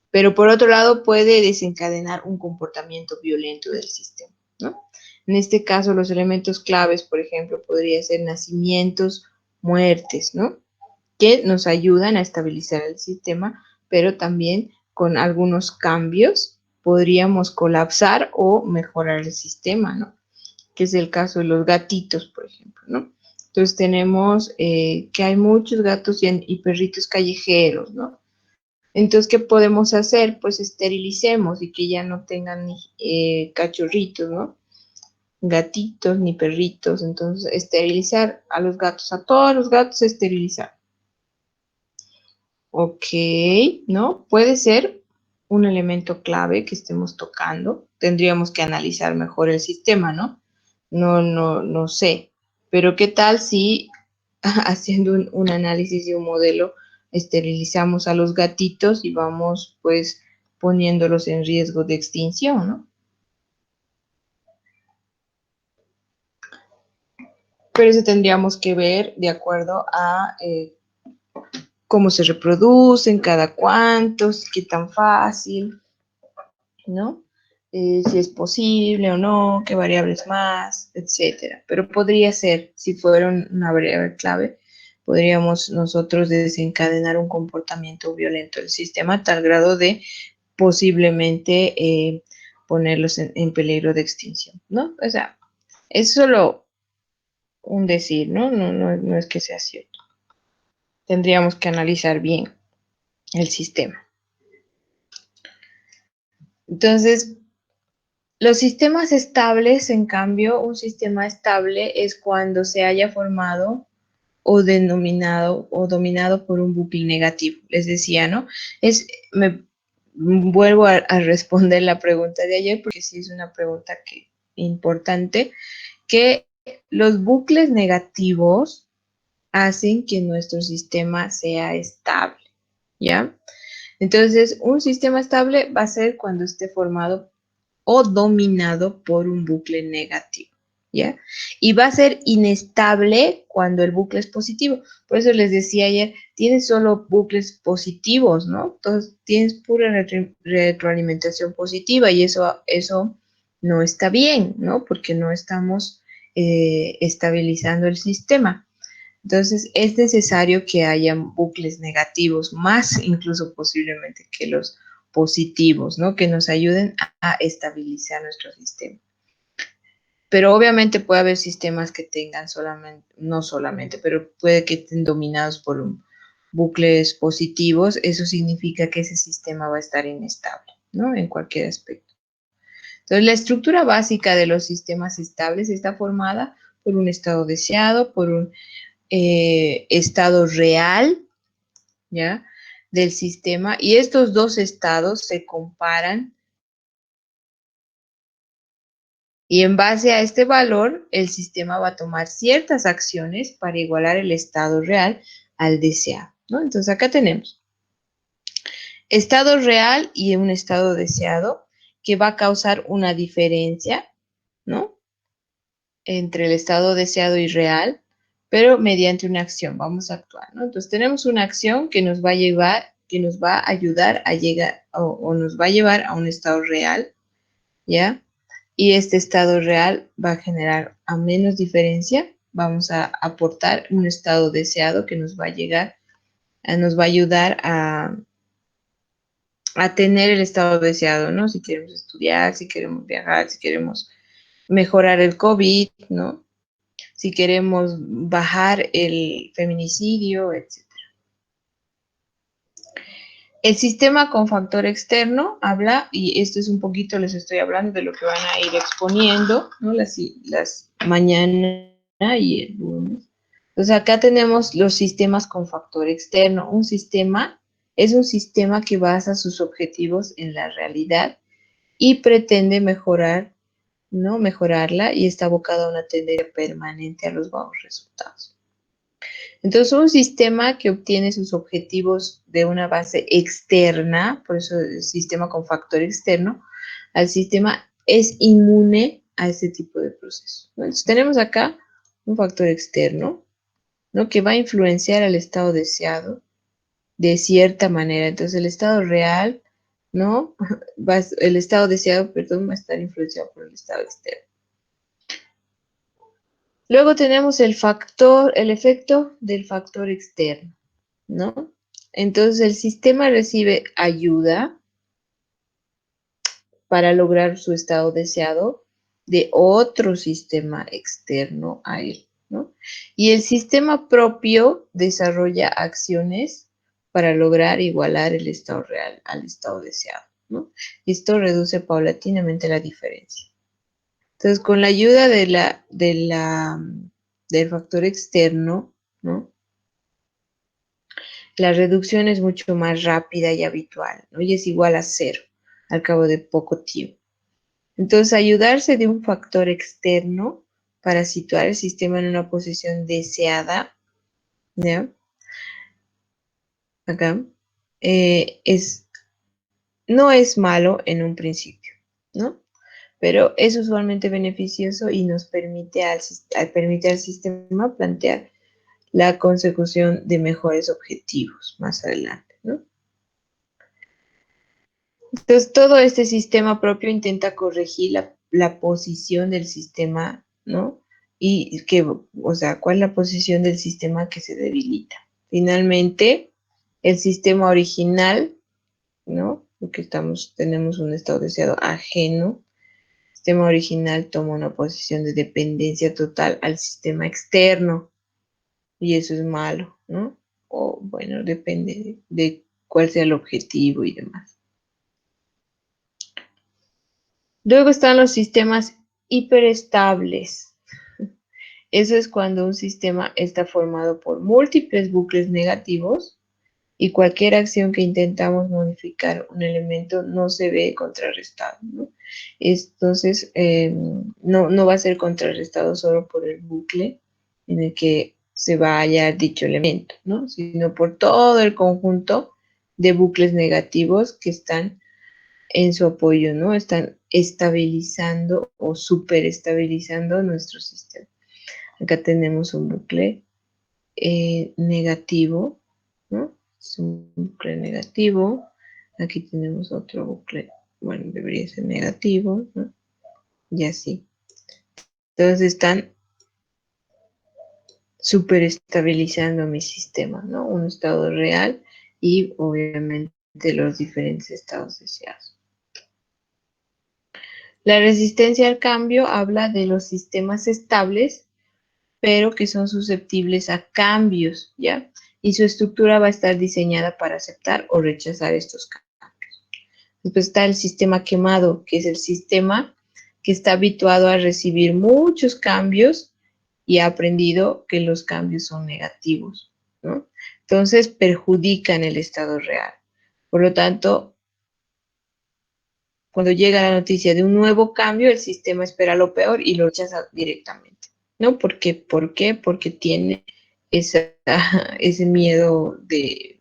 Pero por otro lado puede desencadenar un comportamiento violento del sistema, ¿no? En este caso, los elementos claves, por ejemplo, podrían ser nacimientos, muertes, ¿no? Que nos ayudan a estabilizar el sistema, pero también con algunos cambios podríamos colapsar o mejorar el sistema, ¿no? Que es el caso de los gatitos, por ejemplo, ¿no? Entonces tenemos que hay muchos gatos y perritos callejeros, ¿no? Entonces, ¿qué podemos hacer? Pues esterilicemos y que ya no tengan ni cachorritos, ¿no? Gatitos ni perritos. Entonces, esterilizar a los gatos, a todos los gatos esterilizar. Ok, ¿no? Puede ser un elemento clave que estemos tocando. Tendríamos que analizar mejor el sistema, ¿no? No sé. Pero ¿qué tal si haciendo un análisis de un modelo esterilizamos a los gatitos y vamos pues poniéndolos en riesgo de extinción, ¿no? pero eso tendríamos que ver de acuerdo a cómo se reproducen, cada cuántos, qué tan fácil, ¿no? Si es posible o no, qué variables más, etcétera. Pero podría ser, si fuera una variable clave, podríamos nosotros desencadenar un comportamiento violento del sistema a tal grado de posiblemente ponerlos en peligro de extinción, ¿no? O sea, es solo un decir, ¿no? No es que sea cierto. Tendríamos que analizar bien el sistema. Entonces, los sistemas estables, en cambio, un sistema estable es cuando se haya formado o denominado o dominado por un bucle negativo. Les decía, ¿no? Me vuelvo a responder la pregunta de ayer porque sí es una pregunta importante, que los bucles negativos hacen que nuestro sistema sea estable, ¿ya? Entonces, un sistema estable va a ser cuando esté formado o dominado por un bucle negativo, ¿ya? Y va a ser inestable cuando el bucle es positivo. Por eso les decía ayer, tienes solo bucles positivos, ¿no? Entonces, tienes pura retroalimentación positiva y eso no está bien, ¿no? Porque no estamos estabilizando el sistema. Entonces, es necesario que haya bucles negativos, más incluso posiblemente que los positivos, ¿no? Que nos ayuden a estabilizar nuestro sistema. Pero obviamente puede haber sistemas que tengan solamente, no solamente, pero puede que estén dominados por bucles positivos. Eso significa que ese sistema va a estar inestable, ¿no? En cualquier aspecto. Entonces, la estructura básica de los sistemas estables está formada por un estado deseado, por un estado real, ¿ya? Del sistema, y estos dos estados se comparan y en base a este valor el sistema va a tomar ciertas acciones para igualar el estado real al deseado, ¿no? Entonces acá tenemos estado real y un estado deseado que va a causar una diferencia, ¿no? Entre el estado deseado y real, pero mediante una acción vamos a actuar, ¿no? Entonces tenemos una acción que nos va a llevar, que nos va a ayudar a llegar o nos va a llevar a un estado real, ¿ya? Y este estado real va a generar a menos diferencia, vamos a aportar un estado deseado que nos va a llegar, nos va a ayudar a tener el estado deseado, ¿no? Si queremos estudiar, si queremos viajar, si queremos mejorar el COVID, ¿no? Si queremos bajar el feminicidio, etc. El sistema con factor externo habla, y esto es un poquito, les estoy hablando de lo que van a ir exponiendo, ¿no? Las mañana y el lunes. Entonces acá tenemos los sistemas con factor externo. Un sistema es un sistema que basa sus objetivos en la realidad y pretende mejorar, ¿no? Mejorarla y está abocado a una tendencia permanente a los buenos resultados. Entonces, un sistema que obtiene sus objetivos de una base externa, por eso el sistema con factor externo, al sistema es inmune a ese tipo de procesos. Entonces, tenemos acá un factor externo, ¿no? Que va a influenciar al estado deseado de cierta manera. Entonces, el estado real, ¿no? El estado deseado, perdón, va a estar influenciado por el estado externo. Luego tenemos el efecto del factor externo, ¿no? Entonces el sistema recibe ayuda para lograr su estado deseado de otro sistema externo a él, ¿no? Y el sistema propio desarrolla acciones para lograr igualar el estado real al estado deseado, ¿no? Esto reduce paulatinamente la diferencia. Entonces, con la ayuda del factor externo, ¿no? La reducción es mucho más rápida y habitual, ¿no? Y es igual a cero al cabo de poco tiempo. Entonces, ayudarse de un factor externo para situar el sistema en una posición deseada, ¿ya? Acá, no es malo en un principio, ¿no? pero es usualmente beneficioso y nos permite permite al sistema plantear la consecución de mejores objetivos más adelante, ¿no? Entonces, todo este sistema propio intenta corregir la posición del sistema, ¿no? Y que, o sea, ¿cuál es la posición del sistema que se debilita? Finalmente, el sistema original, ¿no? Porque tenemos un estado deseado ajeno. El sistema original toma una posición de dependencia total al sistema externo, y eso es malo, ¿no? O bueno, depende de cuál sea el objetivo y demás. Luego están los sistemas hiperestables. Eso es cuando un sistema está formado por múltiples bucles negativos y cualquier acción que intentamos modificar un elemento no se ve contrarrestado, ¿no? Entonces, no va a ser contrarrestado solo por el bucle en el que se va a hallar dicho elemento, ¿no? Sino por todo el conjunto de bucles negativos que están en su apoyo, ¿no? Están estabilizando o superestabilizando nuestro sistema. Acá tenemos un bucle negativo, ¿no? Es un bucle negativo. Aquí tenemos otro bucle, bueno, debería ser negativo, ¿no? Y así. Entonces están superestabilizando mi sistema, ¿no? Un estado real y obviamente los diferentes estados deseados. La resistencia al cambio habla de los sistemas estables, pero que son susceptibles a cambios, ¿ya? Y su estructura va a estar diseñada para aceptar o rechazar estos cambios. Después está el sistema quemado, que es el sistema que está habituado a recibir muchos cambios y ha aprendido que los cambios son negativos, ¿no? Entonces perjudican el estado real. Por lo tanto, cuando llega la noticia de un nuevo cambio, el sistema espera lo peor y lo rechaza directamente, ¿no? ¿Por qué? Porque tiene esa, ese miedo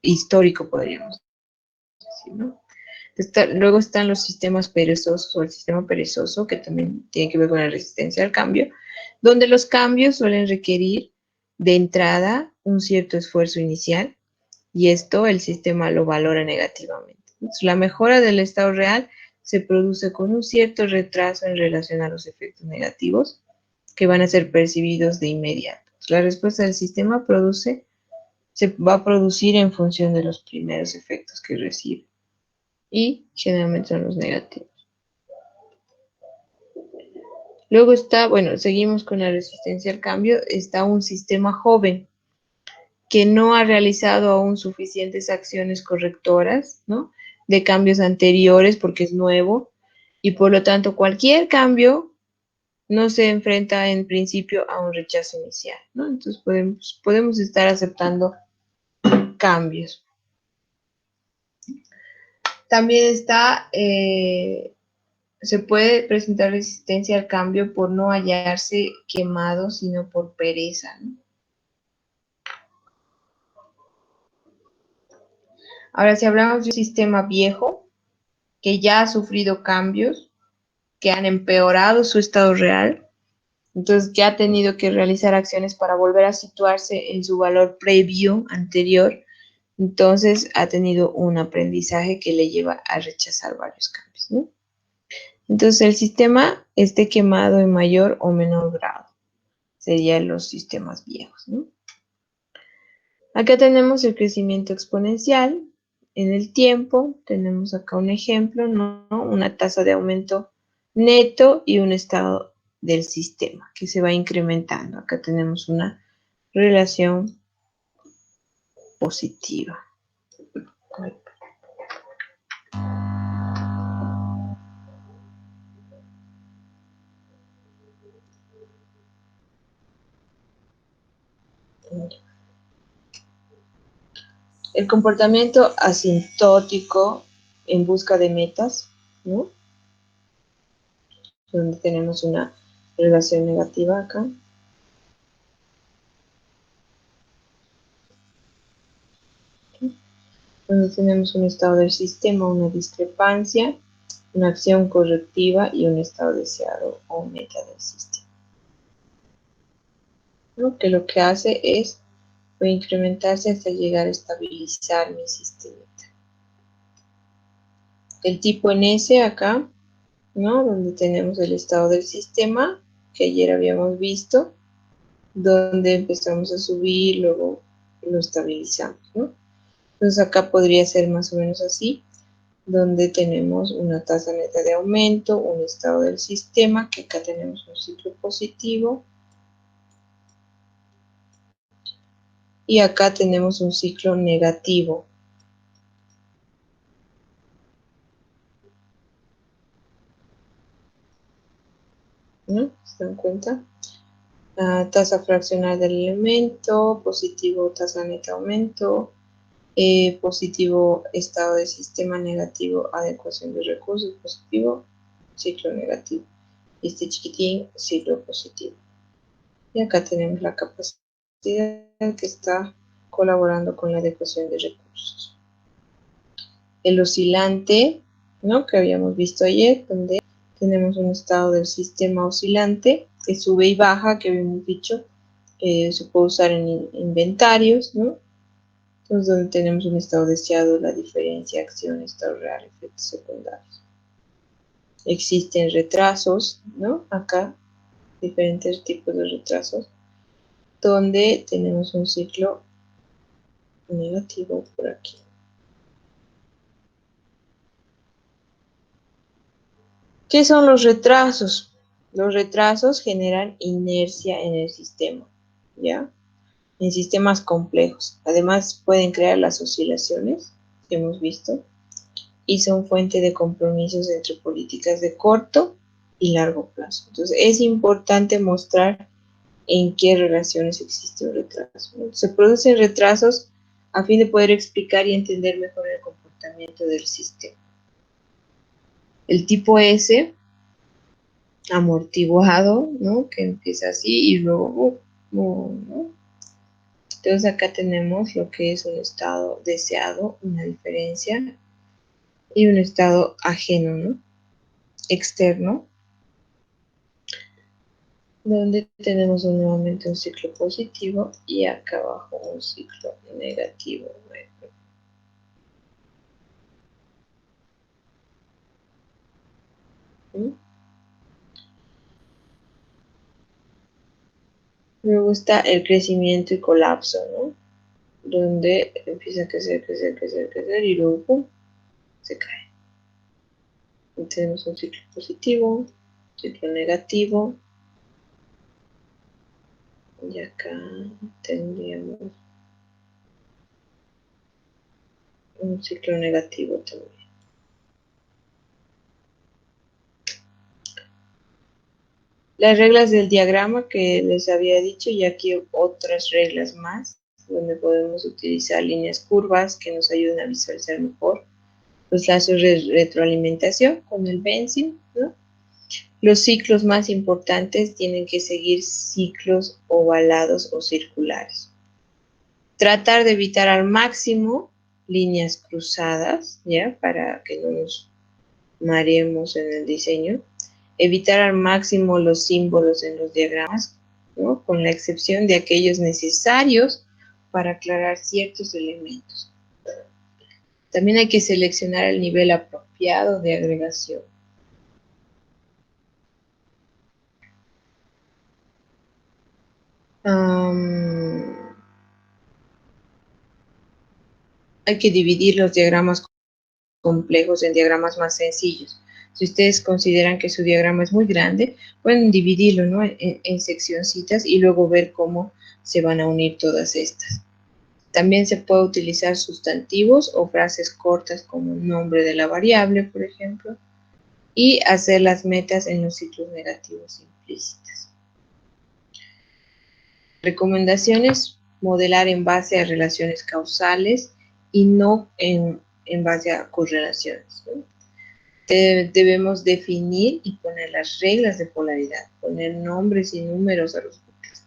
histórico, podríamos decir, ¿no? Luego están los sistemas perezosos o el sistema perezoso, que también tiene que ver con la resistencia al cambio, donde los cambios suelen requerir de entrada un cierto esfuerzo inicial y esto el sistema lo valora negativamente. Entonces, la mejora del estado real se produce con un cierto retraso en relación a los efectos negativos que van a ser percibidos de inmediato. La respuesta del sistema se va a producir en función de los primeros efectos que recibe y generalmente son los negativos. Luego está, bueno, seguimos con la resistencia al cambio, está un sistema joven que no ha realizado aún suficientes acciones correctoras, ¿no? De cambios anteriores porque es nuevo y por lo tanto cualquier cambio no se enfrenta en principio a un rechazo inicial, ¿no? Entonces podemos estar aceptando cambios. También está, se puede presentar resistencia al cambio por no hallarse quemado, sino por pereza, ¿no? Ahora, si hablamos de un sistema viejo que ya ha sufrido cambios, que han empeorado su estado real, entonces ya ha tenido que realizar acciones para volver a situarse en su valor previo, anterior, entonces ha tenido un aprendizaje que le lleva a rechazar varios cambios, ¿no? Entonces el sistema esté quemado en mayor o menor grado, serían los sistemas viejos, ¿no? Acá tenemos el crecimiento exponencial en el tiempo, tenemos acá un ejemplo, ¿no? Una tasa de aumento neto y un estado del sistema que se va incrementando. Acá tenemos una relación positiva. El comportamiento asintótico en busca de metas, ¿no? Donde tenemos una relación negativa acá. Donde tenemos un estado del sistema, una discrepancia una acción correctiva y un estado deseado o meta del sistema. ¿No? Que lo que hace es puede incrementarse hasta llegar a estabilizar mi sistema. El tipo en S acá, ¿no? Donde tenemos el estado del sistema, que ayer habíamos visto, donde empezamos a subir, luego lo estabilizamos, ¿no? Entonces acá podría ser más o menos así, donde tenemos una tasa neta de aumento, un estado del sistema, que acá tenemos un ciclo positivo, y acá tenemos un ciclo negativo. ¿No? ¿Se dan cuenta? Tasa fraccional del elemento, positivo tasa neta aumento, positivo estado de sistema, negativo adecuación de recursos, positivo ciclo negativo. Este chiquitín, ciclo positivo. Y acá tenemos la capacidad que está colaborando con la adecuación de recursos. El oscilante, ¿no? Que habíamos visto ayer, donde tenemos un estado del sistema oscilante que sube y baja, que habíamos dicho, se puede usar en inventarios, ¿no? Entonces, donde tenemos un estado deseado, la diferencia, acción, estado real, efectos secundarios. Existen retrasos, ¿no? Acá, diferentes tipos de retrasos, donde tenemos un ciclo negativo por aquí. ¿Qué son los retrasos? Los retrasos generan inercia en el sistema, ¿ya? En sistemas complejos. Además, pueden crear las oscilaciones que hemos visto y son fuente de compromisos entre políticas de corto y largo plazo. Entonces, es importante mostrar en qué relaciones existe un retraso. Se producen retrasos a fin de poder explicar y entender mejor el comportamiento del sistema. El tipo S, amortiguado, ¿no? Que empieza así y luego, ¿no? Entonces acá tenemos lo que es un estado deseado, una diferencia, y un estado ajeno, ¿no? Externo, donde tenemos nuevamente un ciclo positivo y acá abajo un ciclo negativo. ¿Mm? Luego está el crecimiento y colapso, ¿no? Donde empieza a crecer, crecer, crecer, crecer y luego ¡pum! Se cae. Y tenemos un ciclo positivo, ciclo negativo, y acá tendríamos un ciclo negativo también. Las reglas del diagrama que les había dicho y aquí otras reglas más, donde podemos utilizar líneas curvas que nos ayuden a visualizar mejor los lazos de retroalimentación con el benzene, ¿no? Los ciclos más importantes tienen que seguir ciclos ovalados o circulares. Tratar de evitar al máximo líneas cruzadas, ¿ya? Para que no nos mareemos en el diseño. Evitar al máximo los símbolos en los diagramas, ¿no? Con la excepción de aquellos necesarios para aclarar ciertos elementos. También hay que seleccionar el nivel apropiado de agregación. Hay que dividir los diagramas complejos en diagramas más sencillos. Si ustedes consideran que su diagrama es muy grande, pueden dividirlo, ¿no? en seccioncitas y luego ver cómo se van a unir todas estas. También se puede utilizar sustantivos o frases cortas como nombre de la variable, por ejemplo, y hacer las metas en los ciclos negativos implícitas. Recomendaciones: modelar en base a relaciones causales y no en base a correlaciones, ¿no? Debemos definir y poner las reglas de polaridad, poner nombres y números a los bucles,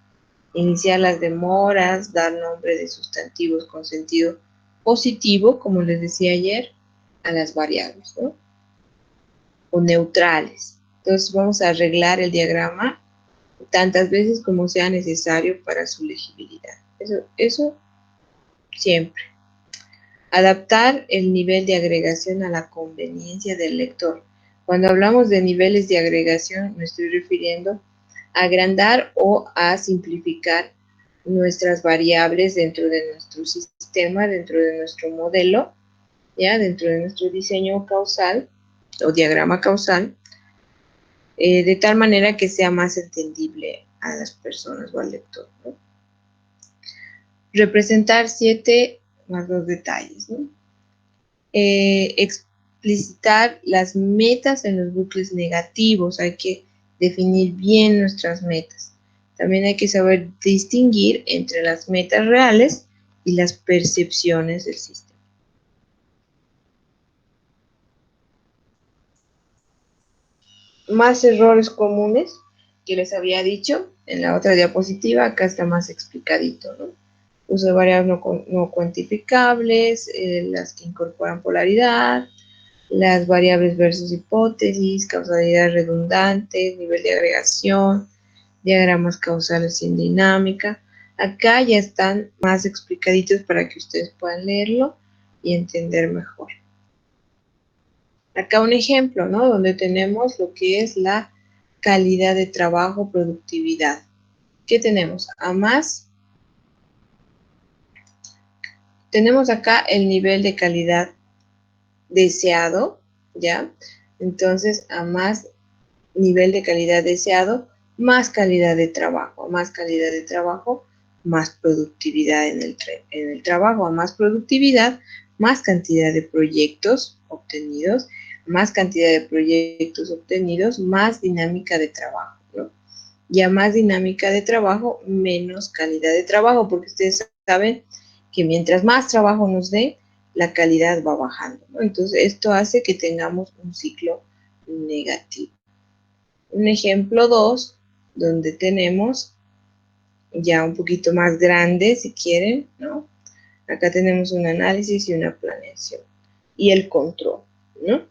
iniciar las demoras, dar nombre de sustantivos con sentido positivo, como les decía ayer, a las variables, ¿no? o neutrales. Entonces vamos a arreglar el diagrama tantas veces como sea necesario para su legibilidad. Eso siempre. Adaptar el nivel de agregación a la conveniencia del lector. Cuando hablamos de niveles de agregación, me estoy refiriendo a agrandar o a simplificar nuestras variables dentro de nuestro sistema, dentro de nuestro modelo, ya dentro de nuestro diseño causal o diagrama causal, de tal manera que sea más entendible a las personas o al lector, ¿no? Representar 7 más 2 detalles, ¿no? Explicitar las metas en los bucles negativos, hay que definir bien nuestras metas. También hay que saber distinguir entre las metas reales y las percepciones del sistema. Más errores comunes que les había dicho en la otra diapositiva, acá está más explicadito, ¿no? Uso de variables no cuantificables, las que incorporan polaridad, las variables versus hipótesis, causalidad redundante, nivel de agregación, diagramas causales sin dinámica. Acá ya están más explicaditos para que ustedes puedan leerlo y entender mejor. Acá un ejemplo, ¿no? Donde tenemos lo que es la calidad de trabajo, productividad. ¿Qué tenemos? A más, tenemos acá el nivel de calidad deseado, ¿ya? Entonces, a más nivel de calidad deseado, más calidad de trabajo, más calidad de trabajo, más productividad en el trabajo, a más productividad, más cantidad de proyectos obtenidos, más cantidad de proyectos obtenidos, más dinámica de trabajo, ¿no? Y a más dinámica de trabajo, menos calidad de trabajo, porque ustedes saben que mientras más trabajo nos dé, la calidad va bajando, ¿no? Entonces, esto hace que tengamos un ciclo negativo. Un ejemplo 2, donde tenemos ya un poquito más grande, si quieren, ¿no? Acá tenemos un análisis y una planeación. Y el control, ¿no?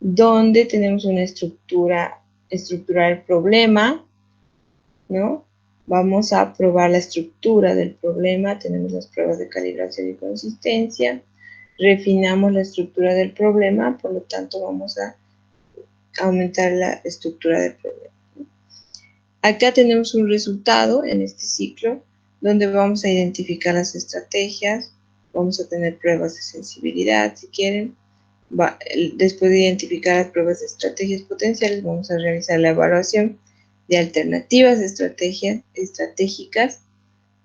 Donde tenemos una estructurar el problema, ¿no? Vamos a probar la estructura del problema, tenemos las pruebas de calibración y consistencia, refinamos la estructura del problema, por lo tanto vamos a aumentar la estructura del problema. Acá tenemos un resultado en este ciclo donde vamos a identificar las estrategias, vamos a tener pruebas de sensibilidad si quieren. Después de identificar las pruebas de estrategias potenciales, vamos a realizar la evaluación de alternativas estratégicas,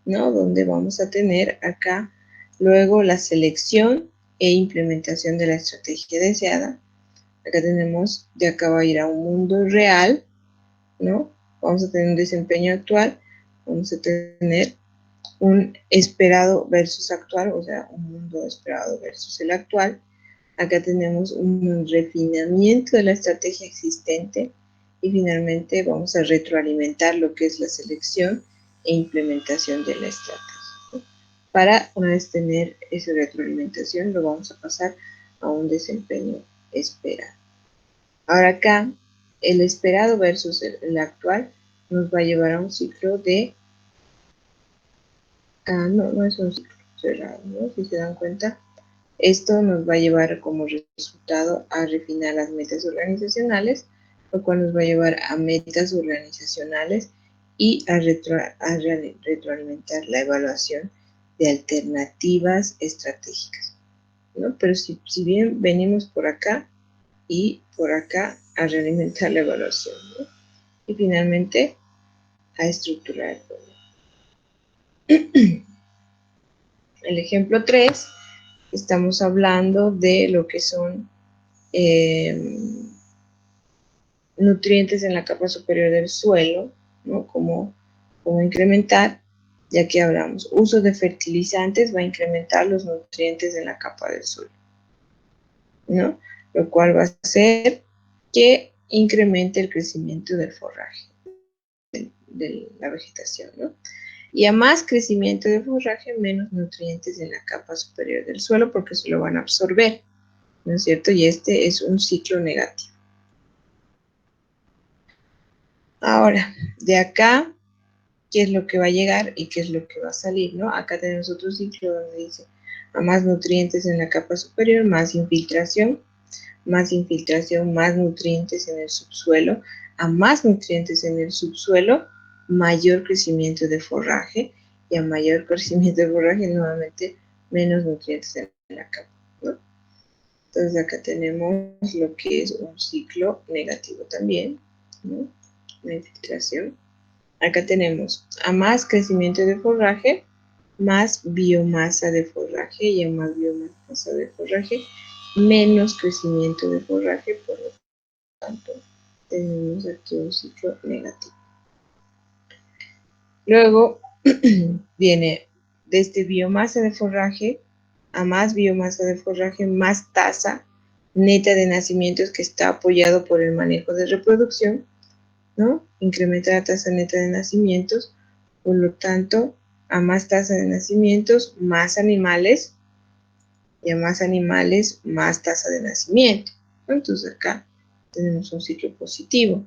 ¿no? Donde vamos a tener acá luego la selección e implementación de la estrategia deseada. Acá tenemos, de acá va a ir a un mundo real, ¿no? Vamos a tener un desempeño actual, vamos a tener un esperado versus actual, o sea, un mundo esperado versus el actual. Acá tenemos un refinamiento de la estrategia existente y finalmente vamos a retroalimentar lo que es la selección e implementación de la estrategia. Para una vez tener esa retroalimentación, lo vamos a pasar a un desempeño esperado. Ahora acá, el esperado versus el actual nos va a llevar a un ciclo de... no es un ciclo cerrado, ¿no? Si se dan cuenta, esto nos va a llevar como resultado a refinar las metas organizacionales, lo cual nos va a llevar a metas organizacionales y a retroalimentar la evaluación de alternativas estratégicas, ¿no? Pero si bien venimos por acá y por acá a realimentar la evaluación, ¿no? Y finalmente a estructurar el problema. El ejemplo 3, estamos hablando de lo que son nutrientes en la capa superior del suelo, ¿no? Como incrementar, ya que hablamos, uso de fertilizantes va a incrementar los nutrientes en la capa del suelo, ¿no? Lo cual va a hacer que incremente el crecimiento del forraje, de la vegetación, ¿no? Y a más crecimiento de forraje, menos nutrientes en la capa superior del suelo porque se lo van a absorber. ¿no es cierto? Y este es un ciclo negativo. Ahora, de acá, ¿qué es lo que va a llegar y qué es lo que va a salir, ¿no? Acá tenemos otro ciclo donde dice, a más nutrientes en la capa superior, más infiltración, más nutrientes en el subsuelo, a más nutrientes en el subsuelo, mayor crecimiento de forraje, y a mayor crecimiento de forraje, nuevamente, menos nutrientes en la capa, ¿no? Entonces acá tenemos lo que es un ciclo negativo también, ¿no? La infiltración. Acá tenemos a más crecimiento de forraje, más biomasa de forraje, y a más biomasa de forraje, menos crecimiento de forraje, por lo tanto, tenemos aquí un ciclo negativo. Luego viene desde biomasa de forraje a más biomasa de forraje, más tasa neta de nacimientos, que está apoyado por el manejo de reproducción, ¿no? Incrementa la tasa neta de nacimientos, por lo tanto, a más tasa de nacimientos, más animales, y a más animales, más tasa de nacimiento. Entonces acá tenemos un ciclo positivo.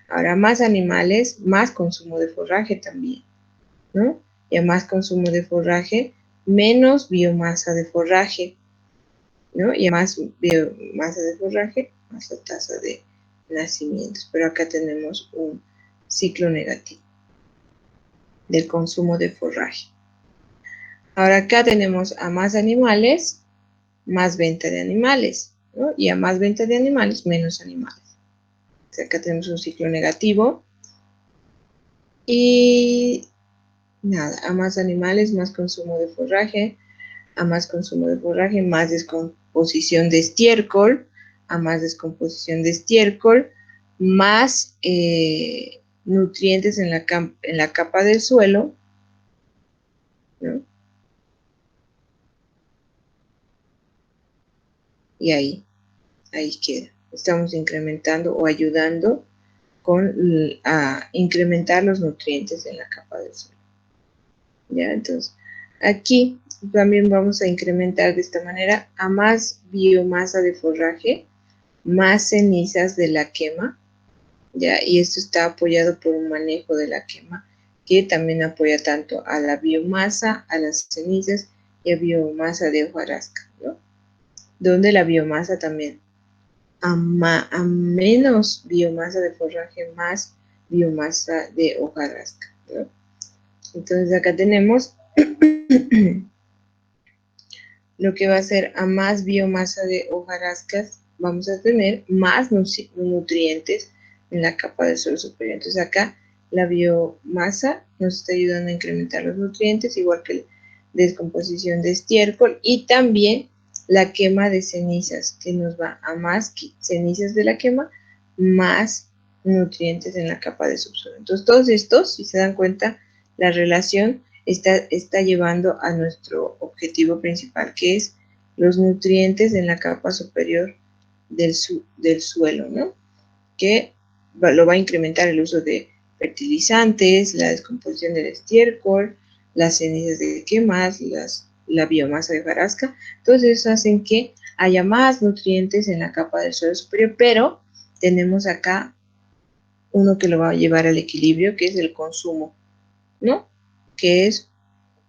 Ahora, más animales, más consumo de forraje también, ¿no? Y a más consumo de forraje, menos biomasa de forraje, ¿no? Y a más biomasa de forraje, más la tasa de nacimientos. Pero acá tenemos un ciclo negativo del consumo de forraje. Ahora acá tenemos a más animales, más venta de animales, ¿no? Y a más venta de animales, menos animales. O sea, acá tenemos un ciclo negativo. Y nada, a más animales, más consumo de forraje, a más consumo de forraje, más descomposición de estiércol, a más descomposición de estiércol, más nutrientes en la capa del suelo, ¿no? Y ahí queda. Estamos incrementando o ayudando a incrementar los nutrientes en la capa del suelo. ¿Ya? Entonces, aquí también vamos a incrementar de esta manera a más biomasa de forraje, más cenizas de la quema, ¿ya? Y esto está apoyado por un manejo de la quema que también apoya tanto a la biomasa, a las cenizas y a biomasa de hojarasca, ¿no? Donde la biomasa también, a menos biomasa de forraje, más biomasa de hojarasca, ¿no? Entonces acá tenemos lo que va a ser a más biomasa de hojarascas, vamos a tener más nutrientes en la capa del suelo superior. Entonces acá la biomasa nos está ayudando a incrementar los nutrientes, igual que la descomposición de estiércol y también la quema de cenizas, que nos va a más cenizas de la quema, más nutrientes en la capa de subsuelo. Entonces todos estos, si se dan cuenta, la relación está llevando a nuestro objetivo principal, que es los nutrientes en la capa superior del suelo, ¿no? Que lo va a incrementar el uso de fertilizantes, la descomposición del estiércol, las cenizas de quemas, la biomasa de hojarasca. Todos esos hacen que haya más nutrientes en la capa del suelo superior, pero tenemos acá uno que lo va a llevar al equilibrio, que es el consumo, ¿no? Que es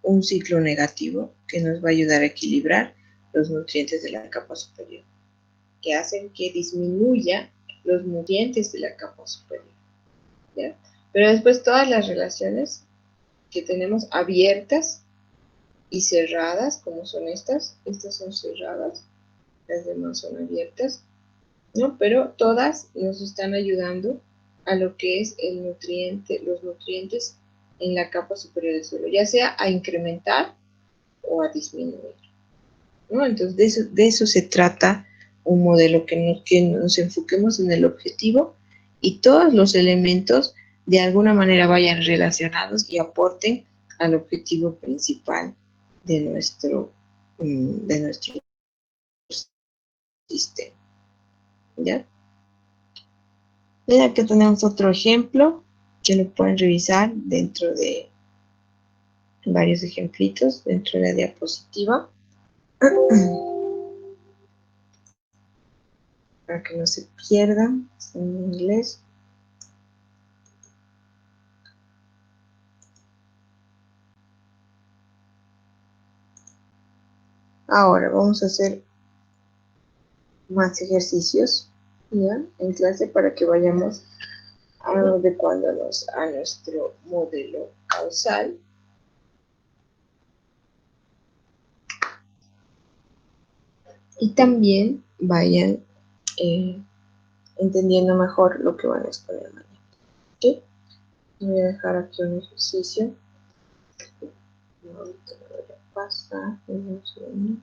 un ciclo negativo que nos va a ayudar a equilibrar los nutrientes de la capa superior, que hacen que disminuya los nutrientes de la capa superior, ¿ya? Pero después todas las relaciones que tenemos abiertas y cerradas, como son estas son cerradas, las demás son abiertas, ¿no? Pero todas nos están ayudando a lo que es los nutrientes en la capa superior del suelo, ya sea a incrementar o a disminuir, ¿no? Entonces, de eso se trata un modelo, que nos enfoquemos en el objetivo y todos los elementos de alguna manera vayan relacionados y aporten al objetivo principal de nuestro sistema, ¿ya? Mira que tenemos otro ejemplo que lo pueden revisar dentro de varios ejemplitos dentro de la diapositiva. para que no se pierdan, está en inglés. Ahora vamos a hacer más ejercicios, ¿ya? En clase para que vayamos adecuándonos a nuestro modelo causal. Y también vayan entendiendo mejor lo que van a exponer mañana. ¿Ok? Voy a dejar aquí un ejercicio. Ahorita lo voy a pasar. Un segundo.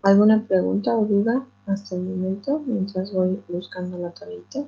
¿Alguna pregunta o duda hasta el momento mientras voy buscando la tablita?